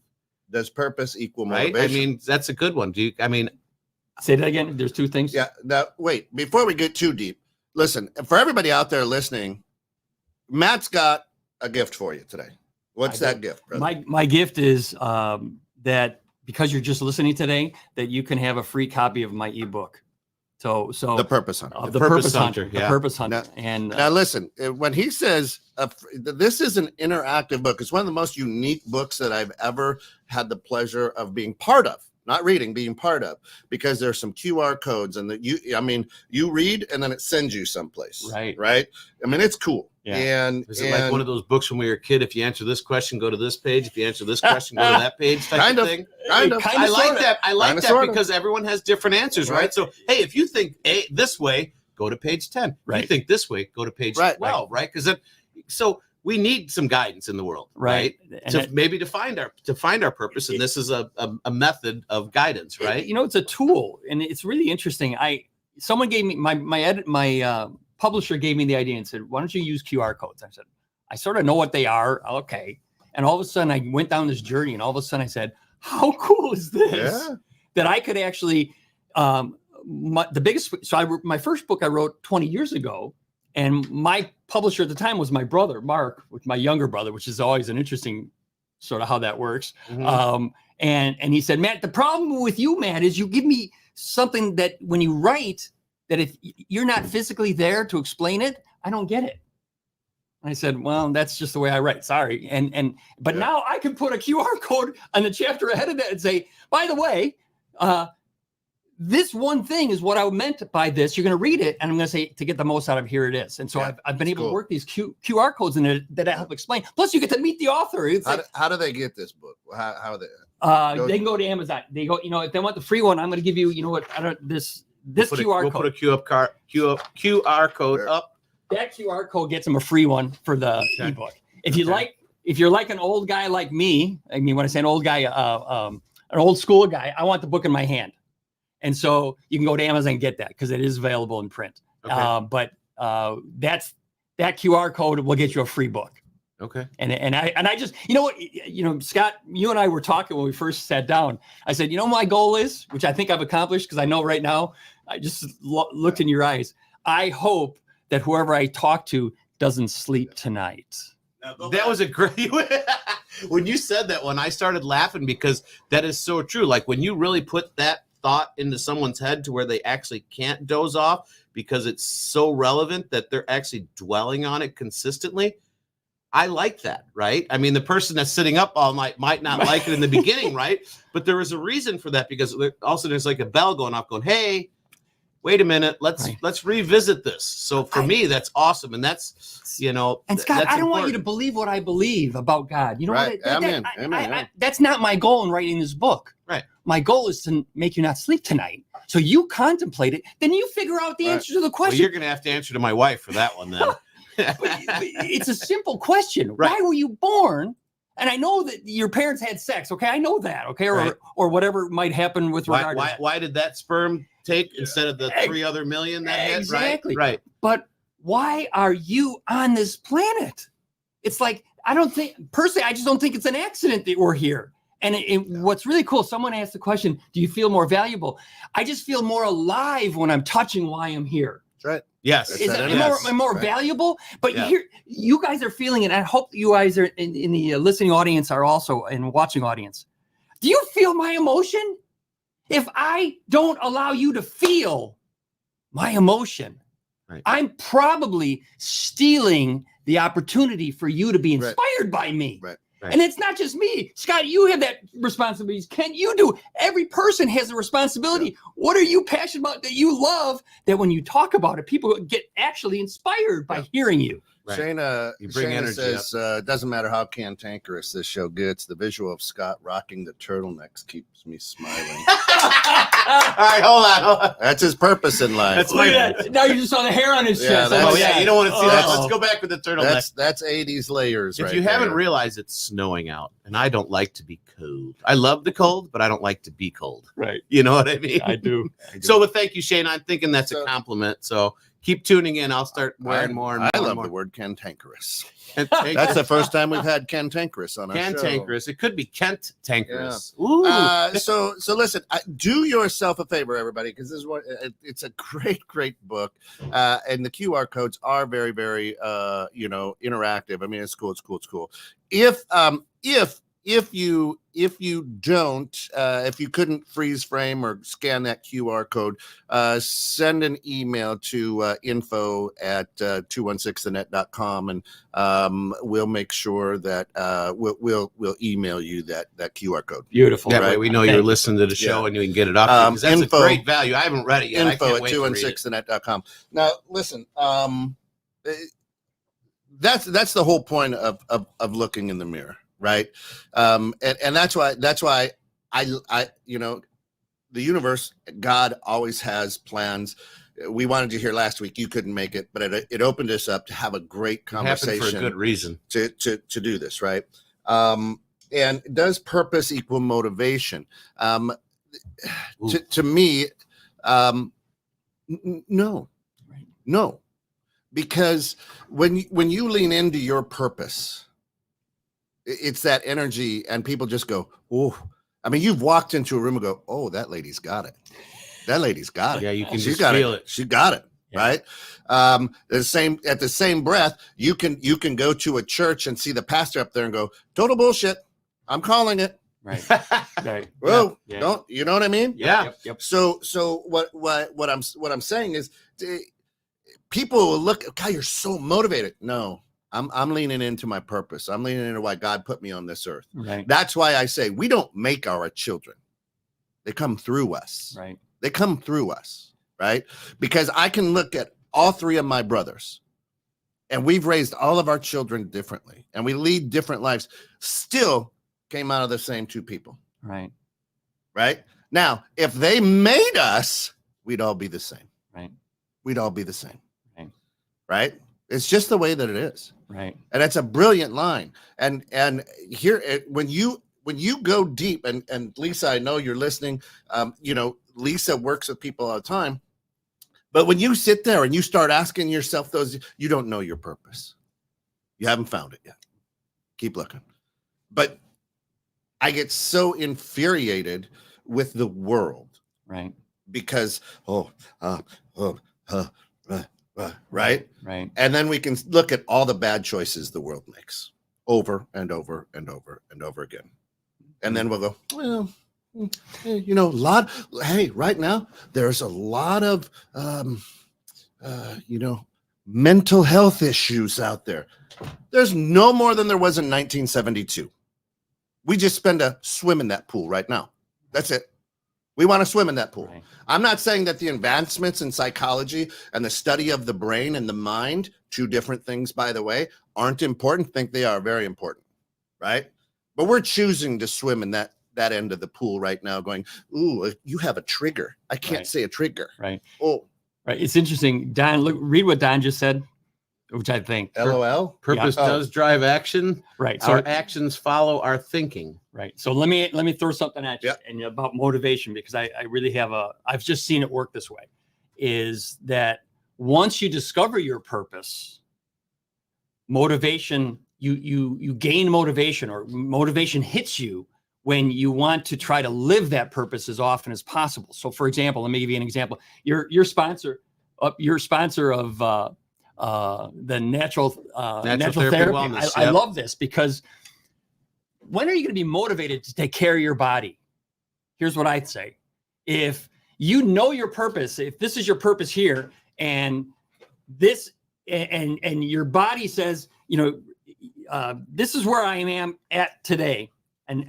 Does purpose equal Right? motivation? I mean, that's a good one. Say that again. There's two things. Yeah. Now, wait, before we get too deep, listen, for everybody out there listening, Matt's got a gift for you today. What's that gift, brother? My gift is that because you're just listening today, that you can have a free copy of my ebook. So The Purpose Hunter. of The the Purpose Purpose Hunter. Hunter, The yeah. Purpose Hunter. Now- And Now, listen, when he says this is an interactive book, it's one of the most unique books that I've ever had the pleasure of being part of. Not reading, being part of, because there's some QR codes and you read and then it sends you someplace. Right. I mean, it's cool. Yeah. And Is it like one of those books when we were a kid? If you answer this question, go to this page. If you answer this question, go to that page. Type Kind of of. thing. kind of. Kinda, I like sorta. that. I like Kinda, that sorta. because everyone has different answers, right? Right. So, hey, if you think this way, go to page 10. If Right. you think this way, go to page Right. 12, right? Because so we need some guidance in the world, Right. right? And To it- maybe to find our purpose, and this is a method of guidance, right? You know, it's a tool, and it's really interesting. Someone gave me my publisher gave me the idea and said, "Why don't you use QR codes?" I said, "I sort of know what they are." Okay, and all of a sudden, I went down this journey, and all of a sudden, I said, "How cool is this? Yeah. That I could actually." My first book I wrote 20 years ago, and my publisher at the time was my brother, Mark, with my younger brother, which is always an interesting sort of how that works. Mhm. And he said, "Matt, the problem with you, Matt, is you give me something that when you write, that if you're not physically there to explain it, I don't get it." And I said, "Well, that's just the way I write. Sorry." But Yeah. now I can put a QR code on the chapter ahead of that and say, "By the way, this one thing is what I meant by this. You're going to read it, and I'm going to say to get the most out of here it is." And so Yeah, I've been that's able cool. to work these QR codes in it that help explain. Plus, you get to meet the author. It's How do they get this book? How are they? they can go to Amazon. They go, if they want the free one, I'm going to give you, this We'll QR put code. a QR code Sure. up. That QR code gets them a free one for the Okay. ebook. If you're Okay. like an old guy like me, I mean, when I say an old guy, an old school guy, I want the book in my hand. And so you can go to Amazon and get that because it is available in print. Okay. But that QR code will get you a free book. Okay. And I just, Scott, you and I were talking when we first sat down. I said, my goal is, which I think I've accomplished because I know right now, I just looked in your eyes. I hope that whoever I talk to doesn't sleep tonight. That was a great when you said that one, I started laughing because that is so true. Like when you really put that thought into someone's head to where they actually can't doze off because it's so relevant that they're actually dwelling on it consistently. I like that, right? I mean, the person that's sitting up all night might not like it in the beginning, right? But there is a reason for that because also there's like a bell going off going, hey, wait a minute, let's Right. let's revisit this. So for me, that's awesome, and that's And Scott, that's I don't want you to important. believe what I believe about God. You know Right. what? Amen. Amen. Yeah. That's not my goal in writing this book. Right. My goal is to make you not sleep tonight. So you contemplate it, then you figure out the Right. answer to the Well, question. you're gonna have to answer to my wife for that one then. But it's a simple question. Right. Why were you born? And I know that your parents had sex. Okay, I know that. Okay, Right. or whatever might happen with why, regard to why, that. why did that sperm take instead of the 3 other million that hit? Exactly. Right. But why are you on this planet? It's like, I just don't think it's an accident that we're here. And what's really cool, someone asked the question, do you feel more valuable? I just feel more alive when I'm touching why I'm here. That's right. Yes. That's Is that it energy. more Right. valuable? But Yeah. here, you guys are feeling it. I hope you guys are in the listening audience are also in watching audience. Do you feel my emotion? If I don't allow you to feel my emotion, Right. I'm probably stealing the opportunity for you to be inspired by me. Right. Right. And it's not just me. Scott, you have that responsibility. Ken, you do. Every person has a responsibility. What are you passionate about that you love that when you talk about it, people get actually inspired by hearing you? Right. Shayna, You bring Shayna energy says, it doesn't matter how cantankerous this show gets, the visual of Scott rocking the turtlenecks keeps me smiling. All right, hold on. That's his purpose in life. That's Look at that. Now you just saw the hair on his Yeah, chest. that's- Oh yeah, you don't want to see that. Oh. Let's go back with the turtleneck. That's 80s layers. If right you haven't there. realized, it's snowing out, and I don't like to be cold. I love the cold, but I don't like to be cold. Right. You know what I mean? I do. So, well, thank you, Shane. I'm thinking that's a So- compliment. So keep tuning in. I'll start wearing more and more. I and love more. the word cantankerous. Cantankerous. That's the first time we've had cantankerous on our show. Cantankerous. It could be Kent Tankerous. So listen, do yourself a favor, everybody, because this is what it's a great book, and the QR codes are very, very, interactive. I mean, it's cool. If you don't, if you couldn't freeze frame or scan that QR code, send an email to info@216thenet.com, and we'll make sure that we'll email you that QR code. Beautiful. That way Right. we know Thank you're you. listening to the show Yeah. and you can get it up because that's Info- a great value. I haven't read it yet. I Info can't at wait to read it. 216thenet.com. Now, listen, that's the whole point of looking in the mirror, right? And that's why I the universe, God always has plans. We wanted you here last week. You couldn't make it, but it opened us up to have a great It happened for a conversation good reason. to do this, right? And does purpose equal motivation? To me, no, Right. no, because when you lean into your purpose, it's that energy, and people just go, oh. I mean, you've walked into a room and go, oh, that lady's got it. That lady's got it. Yeah, you can She just got feel it. it. She got it. Yeah. Right. At the same breath, you can go to a church and see the pastor up there and go, total bullshit. I'm calling it. Right. Right. Whoa, Yeah. don't you know what I mean? Yeah. Yep. So what I'm saying is, people will look, God, you're so motivated. No, I'm leaning into my purpose. I'm leaning into why God put me on this earth. Right. That's why I say we don't make our children. They come through us. Right. They come through us, right? Because I can look at all three of my brothers, and we've raised all of our children differently, and we lead different lives, still came out of the same two people, Right. right? Now, if they made us, we'd all be the same. Right. We'd all be the same. Right. Right? It's just the way that it is. Right. And that's a brilliant line. And here, when you go deep, and Lisa, I know you're listening. Lisa works with people all the time. But when you sit there and you start asking yourself those, you don't know your purpose. You haven't found it yet. Keep looking. But I get so infuriated with the world Right. because, right? Right. And then we can look at all the bad choices the world makes over and over and over and over again. And then we'll go, well, right now there's a lot of, mental health issues out there. There's no more than there was in 1972. We just spend a swim in that pool right now. That's it. We want to swim in that pool. Right. I'm not saying that the advancements in psychology and the study of the brain and the mind, two different things, by the way, aren't important. I think they are very important, right? But we're choosing to swim in that end of the pool right now going, ooh, you have a trigger. I can't Right. say a trigger. Right. Oh, Right. It's interesting. Don, read what Don just said, which I think. LOL. Purpose Yeah. does drive action. Right. So Our actions follow our thinking. right. So let me throw something at you Yeah. and about motivation, because I really have I've just seen it work this way, is that once you discover your purpose, motivation, you gain motivation, or motivation hits you when you want to try to live that purpose as often as possible. So for example, let me give you an example. Your sponsor of the natural therapy. wellness, I yep. love this, because when are you going to be motivated to take care of your body? Here's what I'd say. If you know your purpose, if this is your purpose here, and this and your body says, this is where I am at today, and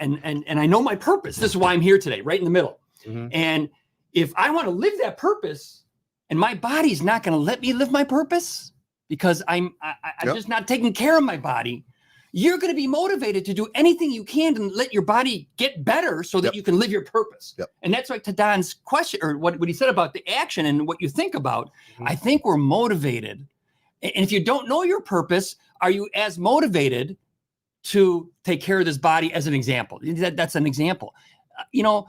I know my purpose. This is why I'm here today, right in the middle. Mhm. And if I want to live that purpose, and my body's not going to let me live my purpose because I'm Yep. just not taking care of my body, you're going to be motivated to do anything you can to let your body get better so that Yep. you can live your purpose. Yep. And that's like to Don's question, or what he said about the action and what you think about. Mhm. I think we're motivated. And if you don't know your purpose, are you as motivated to take care of this body, as an example? That's an example. A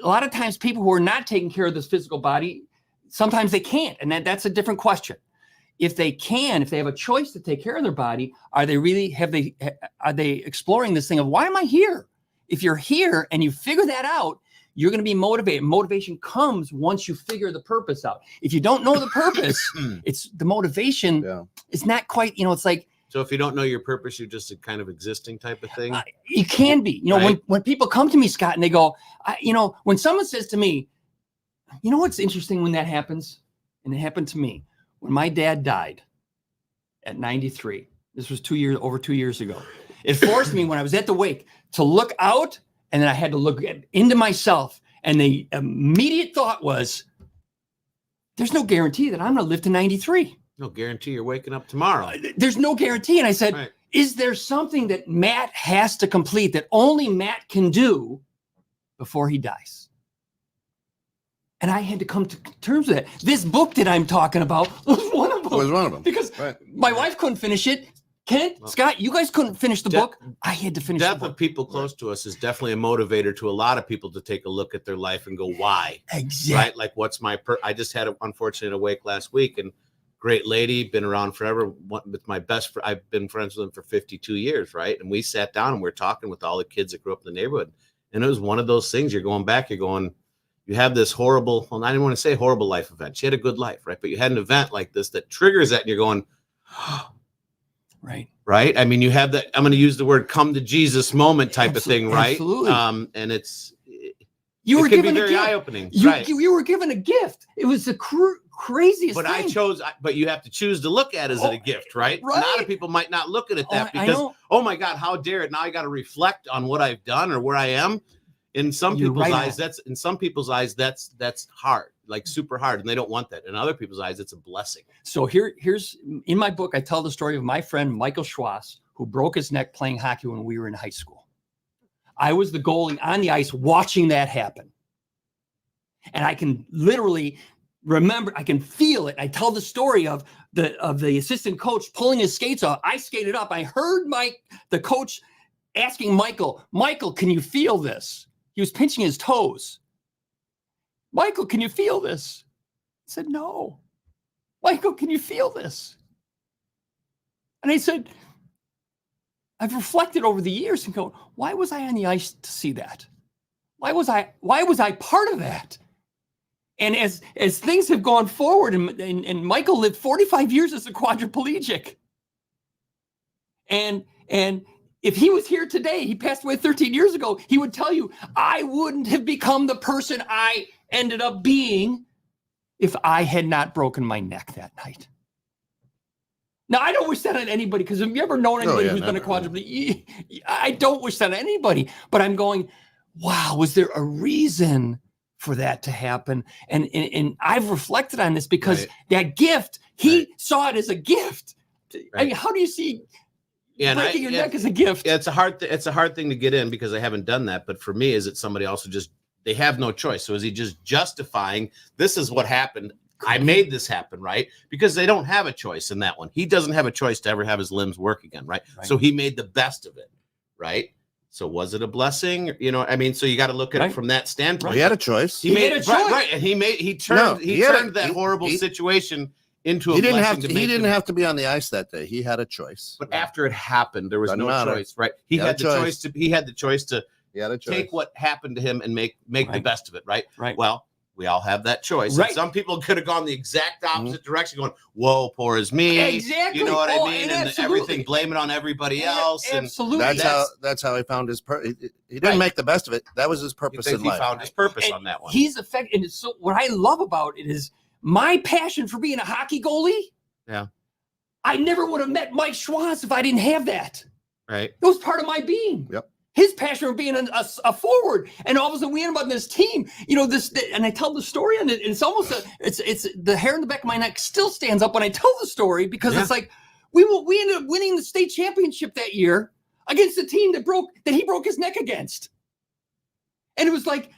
lot of times people who are not taking care of this physical body, sometimes they can't. And that's a different question. If they can, if they have a choice to take care of their body, are they exploring this thing of, why am I here? If you're here and you figure that out, you're going to be motivated. Motivation comes once you figure the purpose out. If you don't know the purpose, it's the motivation. Yeah. It's not quite, it's like, So if you don't know your purpose, you're just a kind of existing type of thing. you can be, Right. when people come to me, Scott, and they go, when someone says to me, what's interesting when that happens? And it happened to me when my dad died at 93. This was over 2 years ago. It forced me, when I was at the wake, to look out, and then I had to look into myself. And the immediate thought was, there's no guarantee that I'm going to live to 93. No guarantee you're waking up tomorrow. There's no guarantee. And I said, Right. is there something that Matt has to complete that only Matt can do before he dies? And I had to come to terms with that. This book that I'm talking about was one of them. Was one of them. Because Right. my wife couldn't finish it. Kent, Well, Scott, you guys couldn't finish the Death- book. I had to finish the Death book. of people close to us is definitely a motivator to a lot of people to take a look at their life and go, why? Exactly. Right? Like, what's my I just had an unfortunate wake last week, and great lady, been around forever. With my best friend, I've been friends with him for 52 years, right? And we sat down and we're talking with all the kids that grew up in the neighborhood. And it was one of those things, you're going back, you have this horrible, well, I didn't want to say horrible life event. She had a good life, right? But you had an event like this that triggers that, and you're going, Right. right? I mean, you have that, I'm going to use the word come to Jesus moment type of thing, right? Absolutely. And You were it can be given a very gift. eye-opening, You, right? you were given a gift. It was the craziest But thing. but you have to choose to look at it as a gift, right? right. A lot of people might not look at it that I because, know. oh my God, how dare it? Now I got to reflect on what I've done or where I am. In some You're people's right eyes, that's hard, like super hard, and they don't want that. In other people's eyes, it's a blessing. So here's in my book, I tell the story of my friend Michael Schwass, who broke his neck playing hockey when we were in high school. I was the goalie on the ice watching that happen. And I can literally remember, I can feel it. I tell the story of the assistant coach pulling his skates off. I skated up. I heard the coach asking Michael, can you feel this? He was pinching his toes. Michael, can you feel this? I said, no. Michael, can you feel this? And I said, I've reflected over the years and go, why was I on the ice to see that? Why was I part of that? And as things have gone forward, and Michael lived 45 years as a quadriplegic. And if he was here today, he passed away 13 years ago, he would tell you, I wouldn't have become the person I ended up being if I had not broken my neck that night. Now, I don't wish that on anybody, because have you ever known anybody who's been a quadriplegic? I don't wish that on anybody, but I'm going, wow, was there a reason for that to happen. And I've reflected on this because Right. that gift, he Right. saw it as a gift. I Right. mean, how do you see Yeah, and breaking your neck as a gift? Yeah, it's a hard thing to get in because I haven't done that. But for me, is it somebody also just they have no choice? So is he just justifying this is what happened? I made this happen, right? Because they don't have a choice in that one. He doesn't have a choice to ever have his limbs work again, right? Right. So he made the best of it, right? So was it a blessing? You know, I mean, so you got to look at Right. it from that standpoint. Well, he had a choice. He He made had a right, choice. right, and he No, turned he had a- turned that horrible he- situation into a He didn't blessing have to to, make he didn't him- have to be on the ice that day. He had a choice. But after it happened, there was Doesn't no matter. choice, right? He He had had a the choice. choice to he had the choice to He had a choice. take what happened to him and make the Right. best of it, right? Right. Well, we all have that choice. And Right. some people could have gone the exact opposite direction, going, "Whoa, poor is me." Exactly. You know what Oh, I mean? and And everything, blame it on everybody else. And Absolutely. That's how he found his purpose. He didn't Right. make the best of it. That was his he purpose thinks in he life. found his purpose And on that one. He's effective. And so what I love about it is my passion for being a hockey goalie. Yeah. I never would have met Mike Schwartz if I didn't have that. Right. It was part of my being. Yep. His passion for being a forward, and all of a sudden we end up on this team. You know this, and I tell the story, and it's almost it's the hair in the back of my neck still stands up when I tell the story because Yeah. it's like we ended up winning the state championship that year against the team that he broke his neck against, and it was like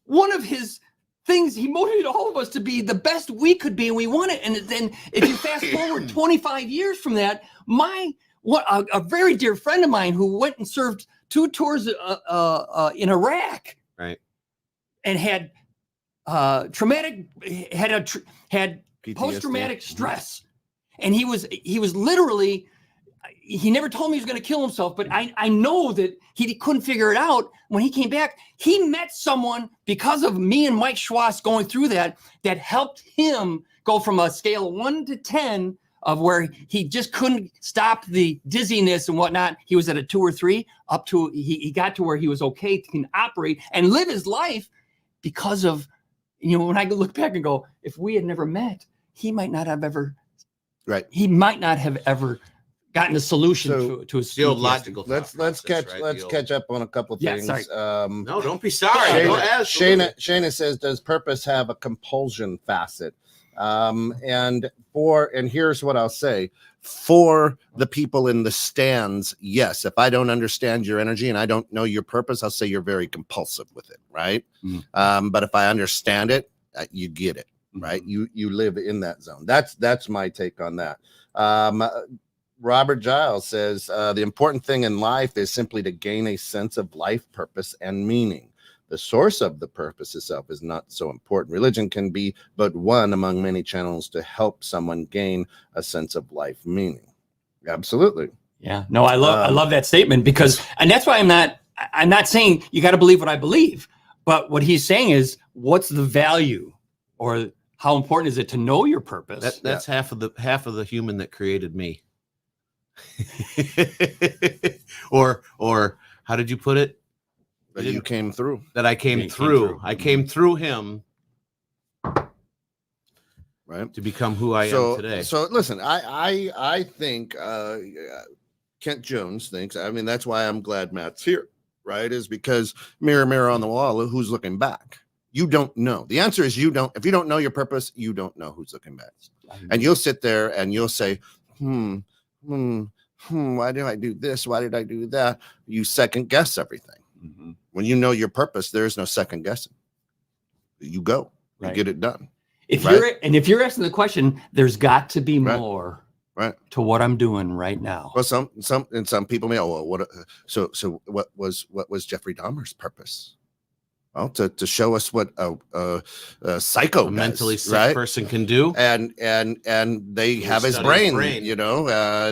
one of his things. He motivated all of us to be the best we could be, and we won it. And then if you fast forward 25 years from that, a very dear friend of mine who went and served 2 tours in Iraq, Right. and had had PTSD. post-traumatic stress, and he was literally, he never told me he was going to kill himself, but I know that he couldn't figure it out. When he came back, he met someone because of me and Mike Schwartz going through that helped him go from a scale of 1 to 10 of where he just couldn't stop the dizziness and whatnot. He was at a 2 or 3 up to, he got to where he was okay, can operate and live his life because of, you know, when I look back and go, if we had never met, he might not have ever gotten a solution So, to his The old PTSD. logical. Let's thought process, catch right? let's The old- catch up on a couple Yeah, things. sorry. No, don't be sorry. Shayna, Don't absolutely. Shayna says, does purpose have a compulsion facet? And here's what I'll say. For the people in the stands, yes. If I don't understand your energy and I don't know your purpose, I'll say you're very compulsive with it, right? But if I understand it, you get it, right? You live in that zone. That's my take on that. Robert Giles says, the important thing in life is simply to gain a sense of life purpose and meaning. The source of the purpose itself is not so important. Religion can be but one among many channels to help someone gain a sense of life meaning. Absolutely. Yeah, no, I love that statement because, and that's why I'm not saying you got to believe what I believe, but what he's saying is, what's the value, or how important is it to know your purpose? That's half of the human that created me. or how did you put it? But you came through. That I came through. I came through him, Right. to become who I am today. So listen, I think Kent Jones thinks, I mean, that's why I'm glad Matt's here, right? Is because mirror, mirror on the wall, who's looking back? You don't know. The answer is you don't. If you don't know your purpose, you don't know who's looking back. And you'll sit there and you'll say, why did I do this? Why did I do that? You second guess everything. When you know your purpose, there is no second guessing. You go, you get it done. If you're asking the question, there's got to be more right to what I'm doing right now. Well, some people may, so what was Jeffrey Dahmer's purpose? Well, to show us what a psycho does, mentally sick right? person can do, and they have his brain, you know,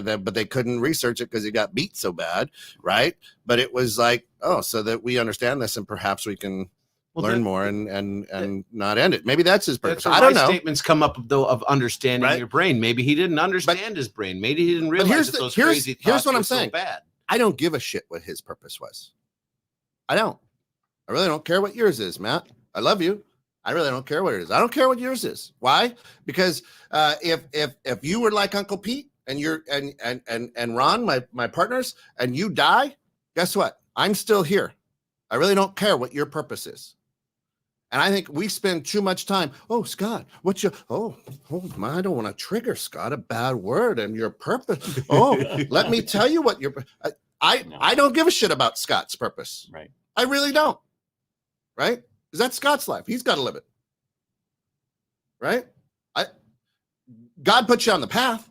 but they couldn't research it because he got beat so bad, right? But it was like, so that we understand this and perhaps we can learn more and not end it. Maybe that's his purpose. I don't know. Statements come up though of understanding your brain. Maybe he didn't understand his brain. Maybe he didn't realize that those crazy thoughts here's what were I'm saying. So bad. I don't give a shit what his purpose was. I don't. I really don't care what yours is, Matt. I love you. I really don't care what it is. I don't care what yours is. Why? Because if you were like Uncle Pete and you're and Ron, my partners, and you die, guess what? I'm still here. I really don't care what your purpose is. And I think we spend too much time. Oh, Scott, what's your, I don't want to trigger Scott, a bad word and your purpose. Oh, let me tell you what I don't give a shit about Scott's purpose. Right. I really don't. Right. Because that's Scott's life. He's got to live it. Right. God put you on the path.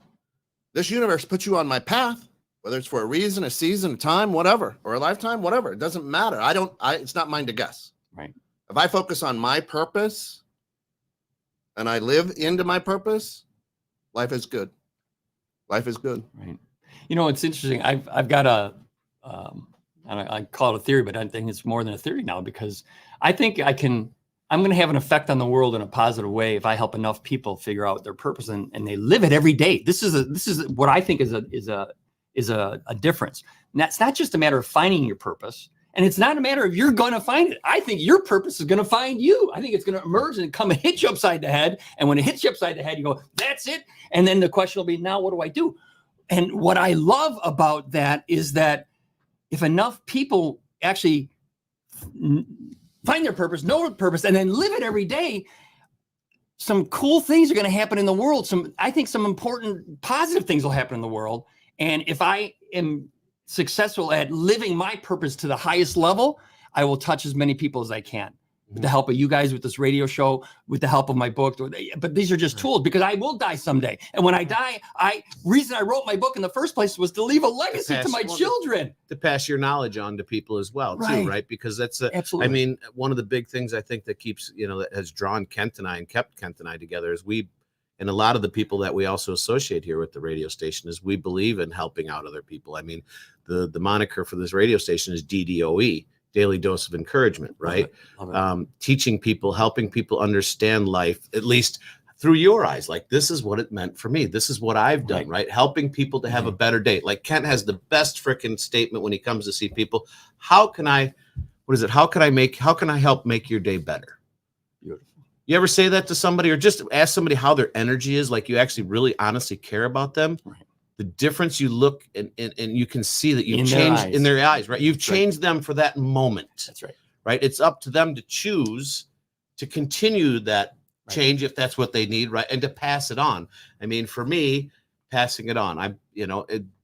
This universe puts you on my path, whether it's for a reason, a season, a time, whatever, or a lifetime, whatever. It doesn't matter. It's not mine to guess. Right. If I focus on my purpose and I live into my purpose, life is good. Life is good. Right. You know, it's interesting. I've got I call it a theory, but I think it's more than a theory now, because I think I'm going to have an effect on the world in a positive way if I help enough people figure out their purpose and they live it every day. This is what I think is a difference. And that's not just a matter of finding your purpose. And it's not a matter of you're going to find it. I think your purpose is going to find you. I think it's going to emerge and come and hit you upside the head. And when it hits you upside the head, you go, that's it. And then the question will be, now what do I do? And what I love about that is that if enough people actually find their purpose, know their purpose, and then live it every day, some cool things are going to happen in the world. I think some important positive things will happen in the world. And if I am successful at living my purpose to the highest level, I will touch as many people as I can. With the help of you guys, with this radio show, with the help of my book. But these are just tools, because I will die someday. And when I die, reason I wrote my book in the first place was to leave a legacy to my children. To pass your knowledge on to people as well, too, right? Because that's, absolutely. I mean, one of the big things I think that keeps, that has drawn Kent and I and kept Kent and I together is and a lot of the people that we also associate here with the radio station is we believe in helping out other people. I mean, the moniker for this radio station is DDOE. Daily dose of encouragement, right? Love it. Teaching people, helping people understand life, at least through your eyes. Like, this is what it meant for me. This is what I've done, right? Helping people to have a better day. Like, Kent has the best freaking statement when he comes to see people. How can I help make your day better? Beautiful. You ever say that to somebody, or just ask somebody how their energy is? Like, you actually really honestly care about them. Right. The difference you look and you can see that you've changed in their eyes, right? You've changed them for that moment. That's right. Right. It's up to them to choose to continue that change if that's what they need, right? And to pass it on. I mean, for me, passing it on,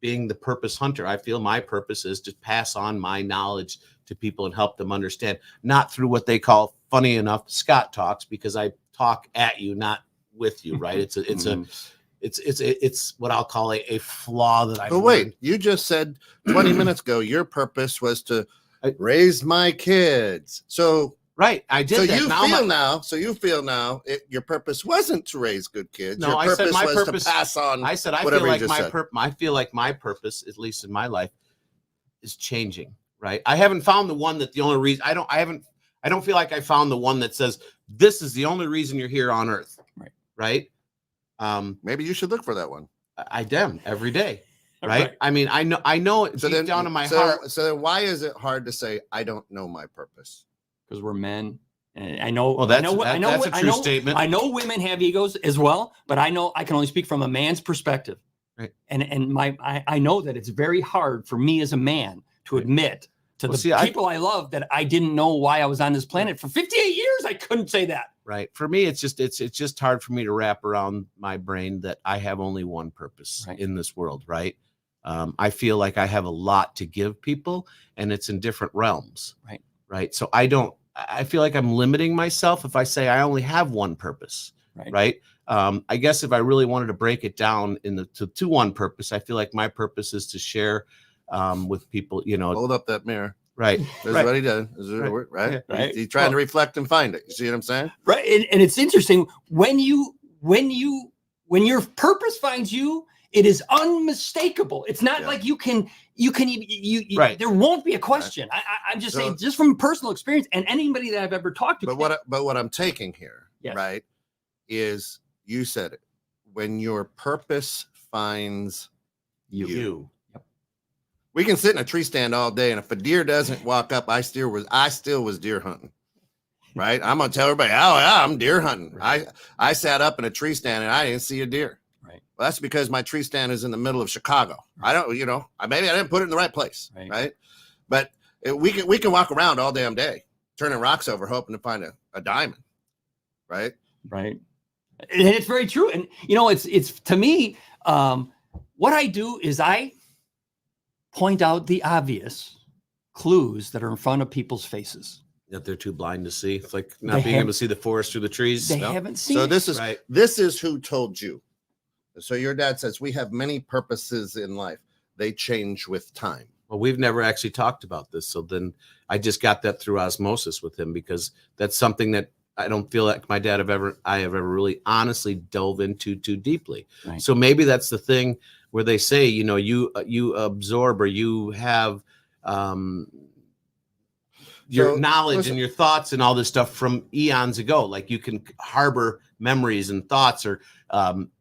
being the purpose hunter, I feel my purpose is to pass on my knowledge to people and help them understand, not through what they call, funny enough, Scott talks, because I talk at you, not with you, right? It's what I'll call a flaw that I. But wait, you just said 20 minutes ago your purpose was to raise my kids. So right, I did. So that. you feel now your purpose wasn't to raise good kids. No, your I said my purpose to pass on. I said I feel like my purpose, at least in my life, is changing. Right, I haven't found the one that the only reason I don't feel like I found the one that says this is the only reason you're here on Earth. Right. Maybe you should look for that one. I am every day, right? I mean, I know it deep down in my heart. So then why is it hard to say I don't know my purpose? Because we're men. And I know. Well, that's a true statement. I know women have egos as well, but I know I can only speak from a man's perspective. Right. And I know that it's very hard for me as a man to admit to people I love that I didn't know why I was on this planet for 58 years. I couldn't say that. Right. For me, it's just hard for me to wrap around my brain that I have only one purpose in this world. Right. I feel like I have a lot to give people, and it's in different realms. Right. Right. So I feel like I'm limiting myself if I say I only have one purpose. Right. I guess if I really wanted to break it down to one purpose, I feel like my purpose is to share with people, Hold up that mirror. Right. That's what he does. Right. Right. He's trying to reflect and find it. You see what I'm saying? Right. And it's interesting when your purpose finds you, it is unmistakable. It's not like you can there won't be a question. I'm just saying, just from personal experience and anybody that I've ever talked to. But what I'm taking here, right, is you said it. When your purpose finds you. We can sit in a tree stand all day, and if a deer doesn't walk up, I still was deer hunting. Right? I'm gonna tell everybody, oh yeah, I'm deer hunting. Right. I sat up in a tree stand and I didn't see a deer. Right. Well, that's because my tree stand is in the middle of Chicago. Right. Maybe I didn't put it in the right place. Right. But we can walk around all damn day turning rocks over, hoping to find a diamond, right? Right. And it's very true. And, you know, it's to me, what I do is I point out the obvious clues that are in front of people's faces. That they're too blind to see. It's like not being able to see the forest through the trees. They haven't seen So it. this is who told you. So your dad says we have many purposes in life. They change with time. Well, we've never actually talked about this. So then I just got that through osmosis with him, because that's something that I don't feel like my dad I have ever really honestly dove into too deeply. Right. So maybe that's the thing where they say, you know, you absorb, or you have your knowledge and your thoughts and all this stuff from eons ago. Like you can harbor memories and thoughts or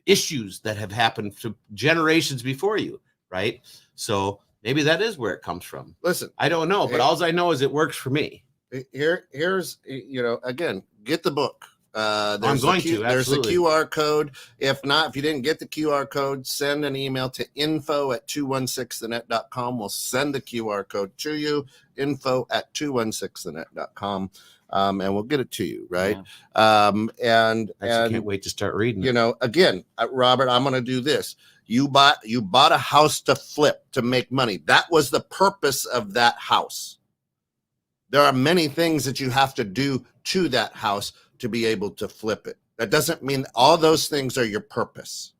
issues that have happened to generations before you, right? So maybe that is where it comes from. Listen, I don't know, but all I know is it works for me. Here's, you know, again, get the book. I'm going to. There's the Absolutely. QR code. If not, if you didn't get the QR code, send an email to info@216thenet.com. We'll send the QR code to you, info@216thenet.com. And we'll get it to you, right? Yeah. And Can't wait to start reading. You know, again, Robert, I'm going to do this. You bought a house to flip, to make money. That was the purpose of that house. There are many things that you have to do to that house to be able to flip it. That doesn't mean all those things are your purpose.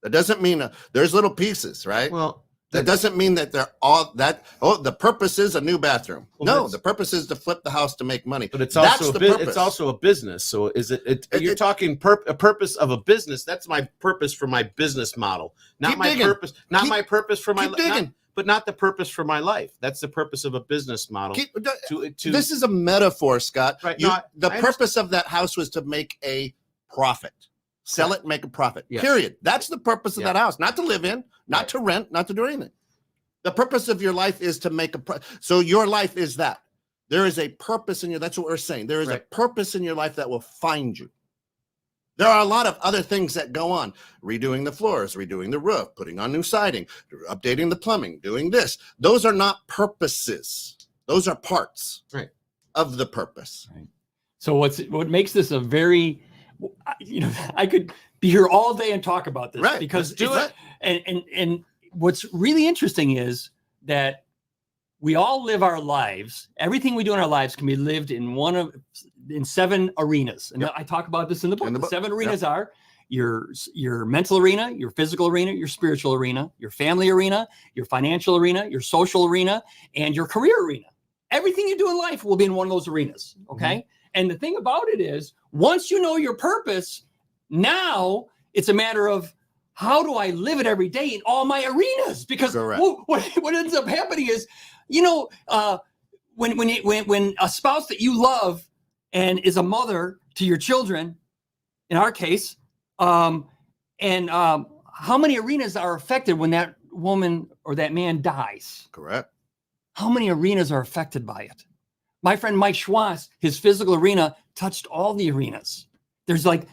That doesn't mean there's little pieces, right? Well, that doesn't mean that they're all that. Oh, the purpose is a new bathroom. Well, no, the purpose is to flip the house to make money. but it's That's also the purpose. it's also a business. So is you're talking a purpose of a business? That's my purpose for my business model, not Keep my digging. purpose. Not my purpose for my Keep digging. but not the purpose for my life. That's the purpose of a business model. This is a metaphor, Scott. Right. The purpose of that house was to make a profit. Sell it, make a profit. Yes. Period. That's the purpose of that house. Not to live in, not to rent, not to do anything. The purpose of your life is to make so your life is that. There is a purpose in your, that's what we're saying. There is a purpose in your life that will find you. There are a lot of other things that go on. Redoing the floors, redoing the roof, putting on new siding, updating the plumbing, doing this. Those are not purposes. Those are parts of the purpose. Right. So what makes this a very, you know, I could be here all day and talk about this, because and what's really interesting is that we all live our lives. Everything we do in our lives can be lived in in 7 arenas. And I talk about this in the book. The 7 arenas are your mental arena, your physical arena, your spiritual arena, your family arena, your financial arena, your social arena, and your career arena. Everything you do in life will be in one of those arenas. Okay. Mm-hmm. And the thing about it is, once you know your purpose, now it's a matter of, how do I live it every day in all my arenas? Because what ends up happening is, you know, when a spouse that you love and is a mother to your children, in our case, how many arenas are affected when that woman or that man dies? Correct. How many arenas are affected by it? My friend Mike Schwass, his physical arena touched all the arenas. There's like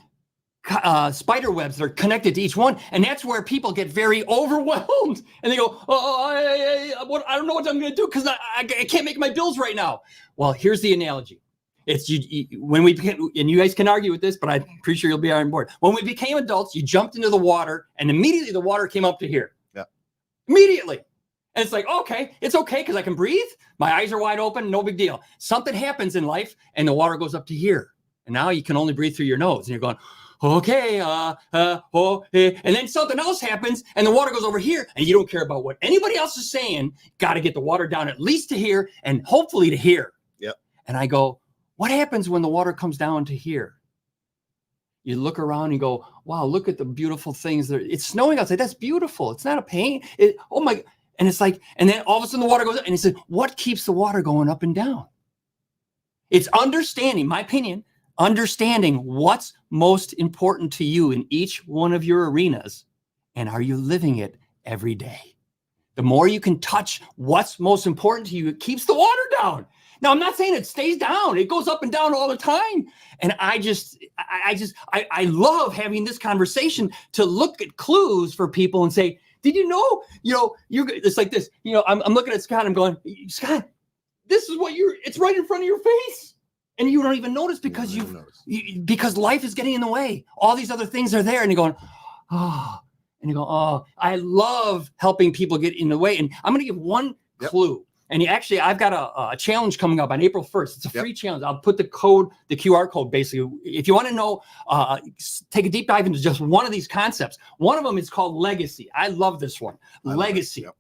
spider webs that are connected to each one, and that's where people get very overwhelmed, and they go, I don't know what I'm going to do because I can't make my bills right now. Well, here's the analogy. It's when we became, and you guys can argue with this, but I'm pretty sure you'll be on board. When we became adults, you jumped into the water, and immediately the water came up to here. Yeah, immediately. And it's like, okay, it's okay because I can breathe. My eyes are wide open, no big deal. Something happens in life, and the water goes up to here, and now you can only breathe through your nose, and you're going, okay, and then something else happens and the water goes over here and you don't care about what anybody else is saying. Got to get the water down at least to here and hopefully to here. Yep. And I go, what happens when the water comes down to here? You look around and go, wow, look at the beautiful things there. It's snowing outside. That's beautiful. It's not a pain. Oh my, and it's like, and then all of a sudden the water goes up and he said, what keeps the water going up and down? It's understanding, my opinion, understanding what's most important to you in each one of your arenas, and are you living it every day? The more you can touch what's most important to you, it keeps the water down. Now, I'm not saying it stays down. It goes up and down all the time. And I love having this conversation to look at clues for people and say, did you know, it's like this, I'm looking at Scott, I'm going, Scott, this is what it's right in front of your face. And you don't even notice because because life is getting in the way. All these other things are there. And you're going, oh, and you go, oh, I love helping people get in the way. And I'm going to give one clue. And I've got a challenge coming up on April 1st. It's a free challenge. I'll put the QR code, basically. If you want to know, take a deep dive into just one of these concepts. One of them is called legacy. I love this one. Legacy. Yep.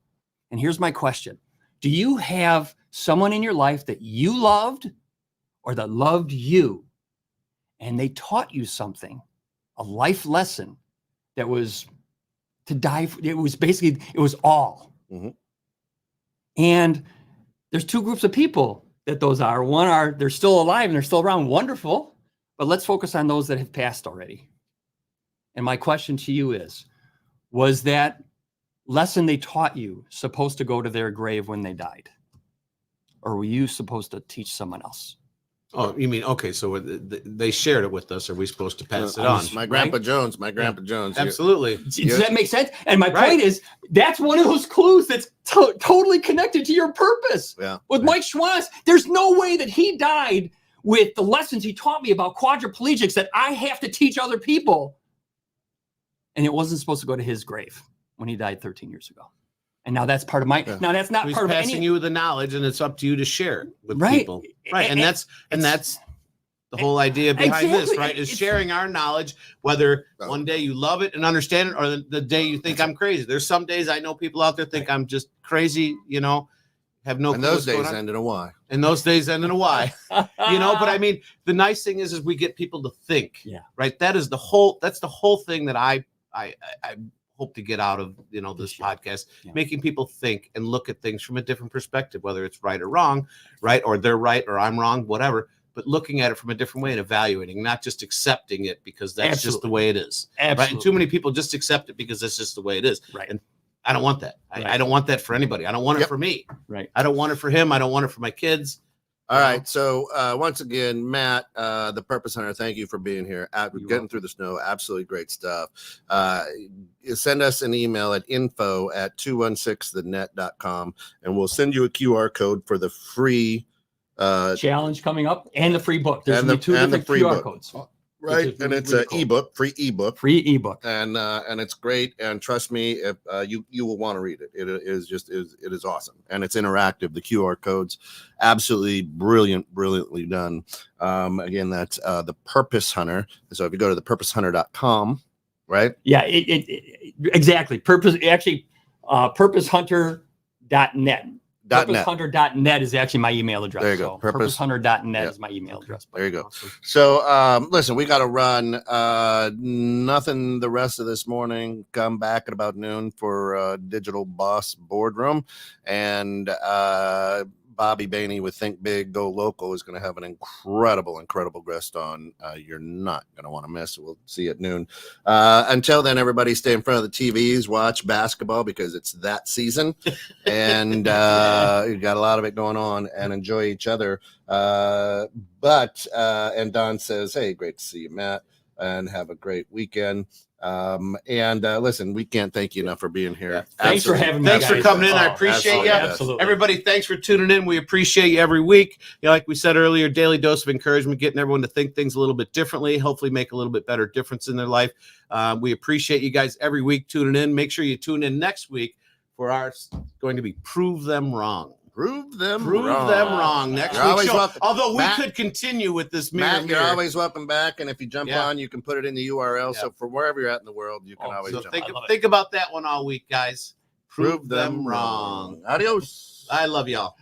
And here's my question. Do you have someone in your life that you loved or that loved you, and they taught you something, a life lesson that was to die? It was all. Mm-hmm. And there's two groups of people that those are. One they're still alive and they're still around. Wonderful. But let's focus on those that have passed already. And my question to you is, was that lesson they taught you supposed to go to their grave when they died? Or were you supposed to teach someone else? Oh, you mean, okay, so they shared it with us. Are we supposed to pass it on? My Grandpa Jones. Absolutely. Does that make sense? And my point is, that's one of those clues that's totally connected to your purpose. Yeah. With Mike Schwanz, there's no way that he died with the lessons he taught me about quadriplegics that I have to teach other people. And it wasn't supposed to go to his grave when he died 13 years ago. And now that's part of my. Now that's not part of passing you the knowledge, and it's up to you to share it with people, right? And that's the whole idea behind this, right? Is sharing our knowledge, whether one day you love it and understand it, or the day you think I'm crazy. There's some days I know people out there think I'm just crazy, have no. And those days end in a Y. And those days end in a Y, But I mean, the nice thing is we get people to think, right? That's the whole thing that I hope to get out of this podcast, making people think and look at things from a different perspective, whether it's right or wrong, right, or they're right or I'm wrong, whatever, but looking at it from a different way and evaluating, not just accepting it because that's just the way it is. Right? And too many people just accept it because that's just the way it is. Right. And I don't want that. I don't want that for anybody. I don't want it for me. Right. I don't want it for him. I don't want it for my kids. All right. So once again, Matt, the Purpose Hunter, thank you for being here. Getting through the snow. Absolutely great stuff. Send us an email at info@216thenet.com, and we'll send you a QR code for the free challenge coming up and the free book. There's going to be two different QR codes. Right, and it's an ebook, free ebook, and it's great. And trust me, if you will want to read it. It is awesome, and it's interactive. The QR codes, absolutely brilliantly done. Again, that's the Purpose Hunter. So if you go to thepurposehunter.com, right? Yeah, exactly. Purposehunter.net. PurposeHunter.net is actually my email address. There you go. PurposeHunter.net is my email address. There you go. So, listen, we got to run. Nothing the rest of this morning. Come back at about noon for Digital Boss Boardroom. And Bobby Bainey with Think Big, Go Local is going to have an incredible guest on. You're not going to want to miss it. We'll see you at noon. Until then, everybody stay in front of the TVs, watch basketball because it's that season. And you got a lot of it going on, and enjoy each other. And Don says, hey, great to see you, Matt, and have a great weekend. Listen, we can't thank you enough for being here. Yeah. Thanks for having me. Thanks for coming in. I appreciate you. Absolutely. Everybody, thanks for tuning in. We appreciate you every week. Like we said earlier, daily dose of encouragement, getting everyone to think things a little bit differently, hopefully make a little bit better difference in their life. We appreciate you guys every week tuning in. Make sure you tune in next week for our going to be Prove Them Wrong. Prove them wrong. Next week's show. Although we could continue with this mirror. You're always welcome back. And if you jump on, you can put it in the URL. Yeah. So for wherever you're at in the world, you can always jump on. Think about that one all week, guys. Prove them wrong. Adios. I love y'all.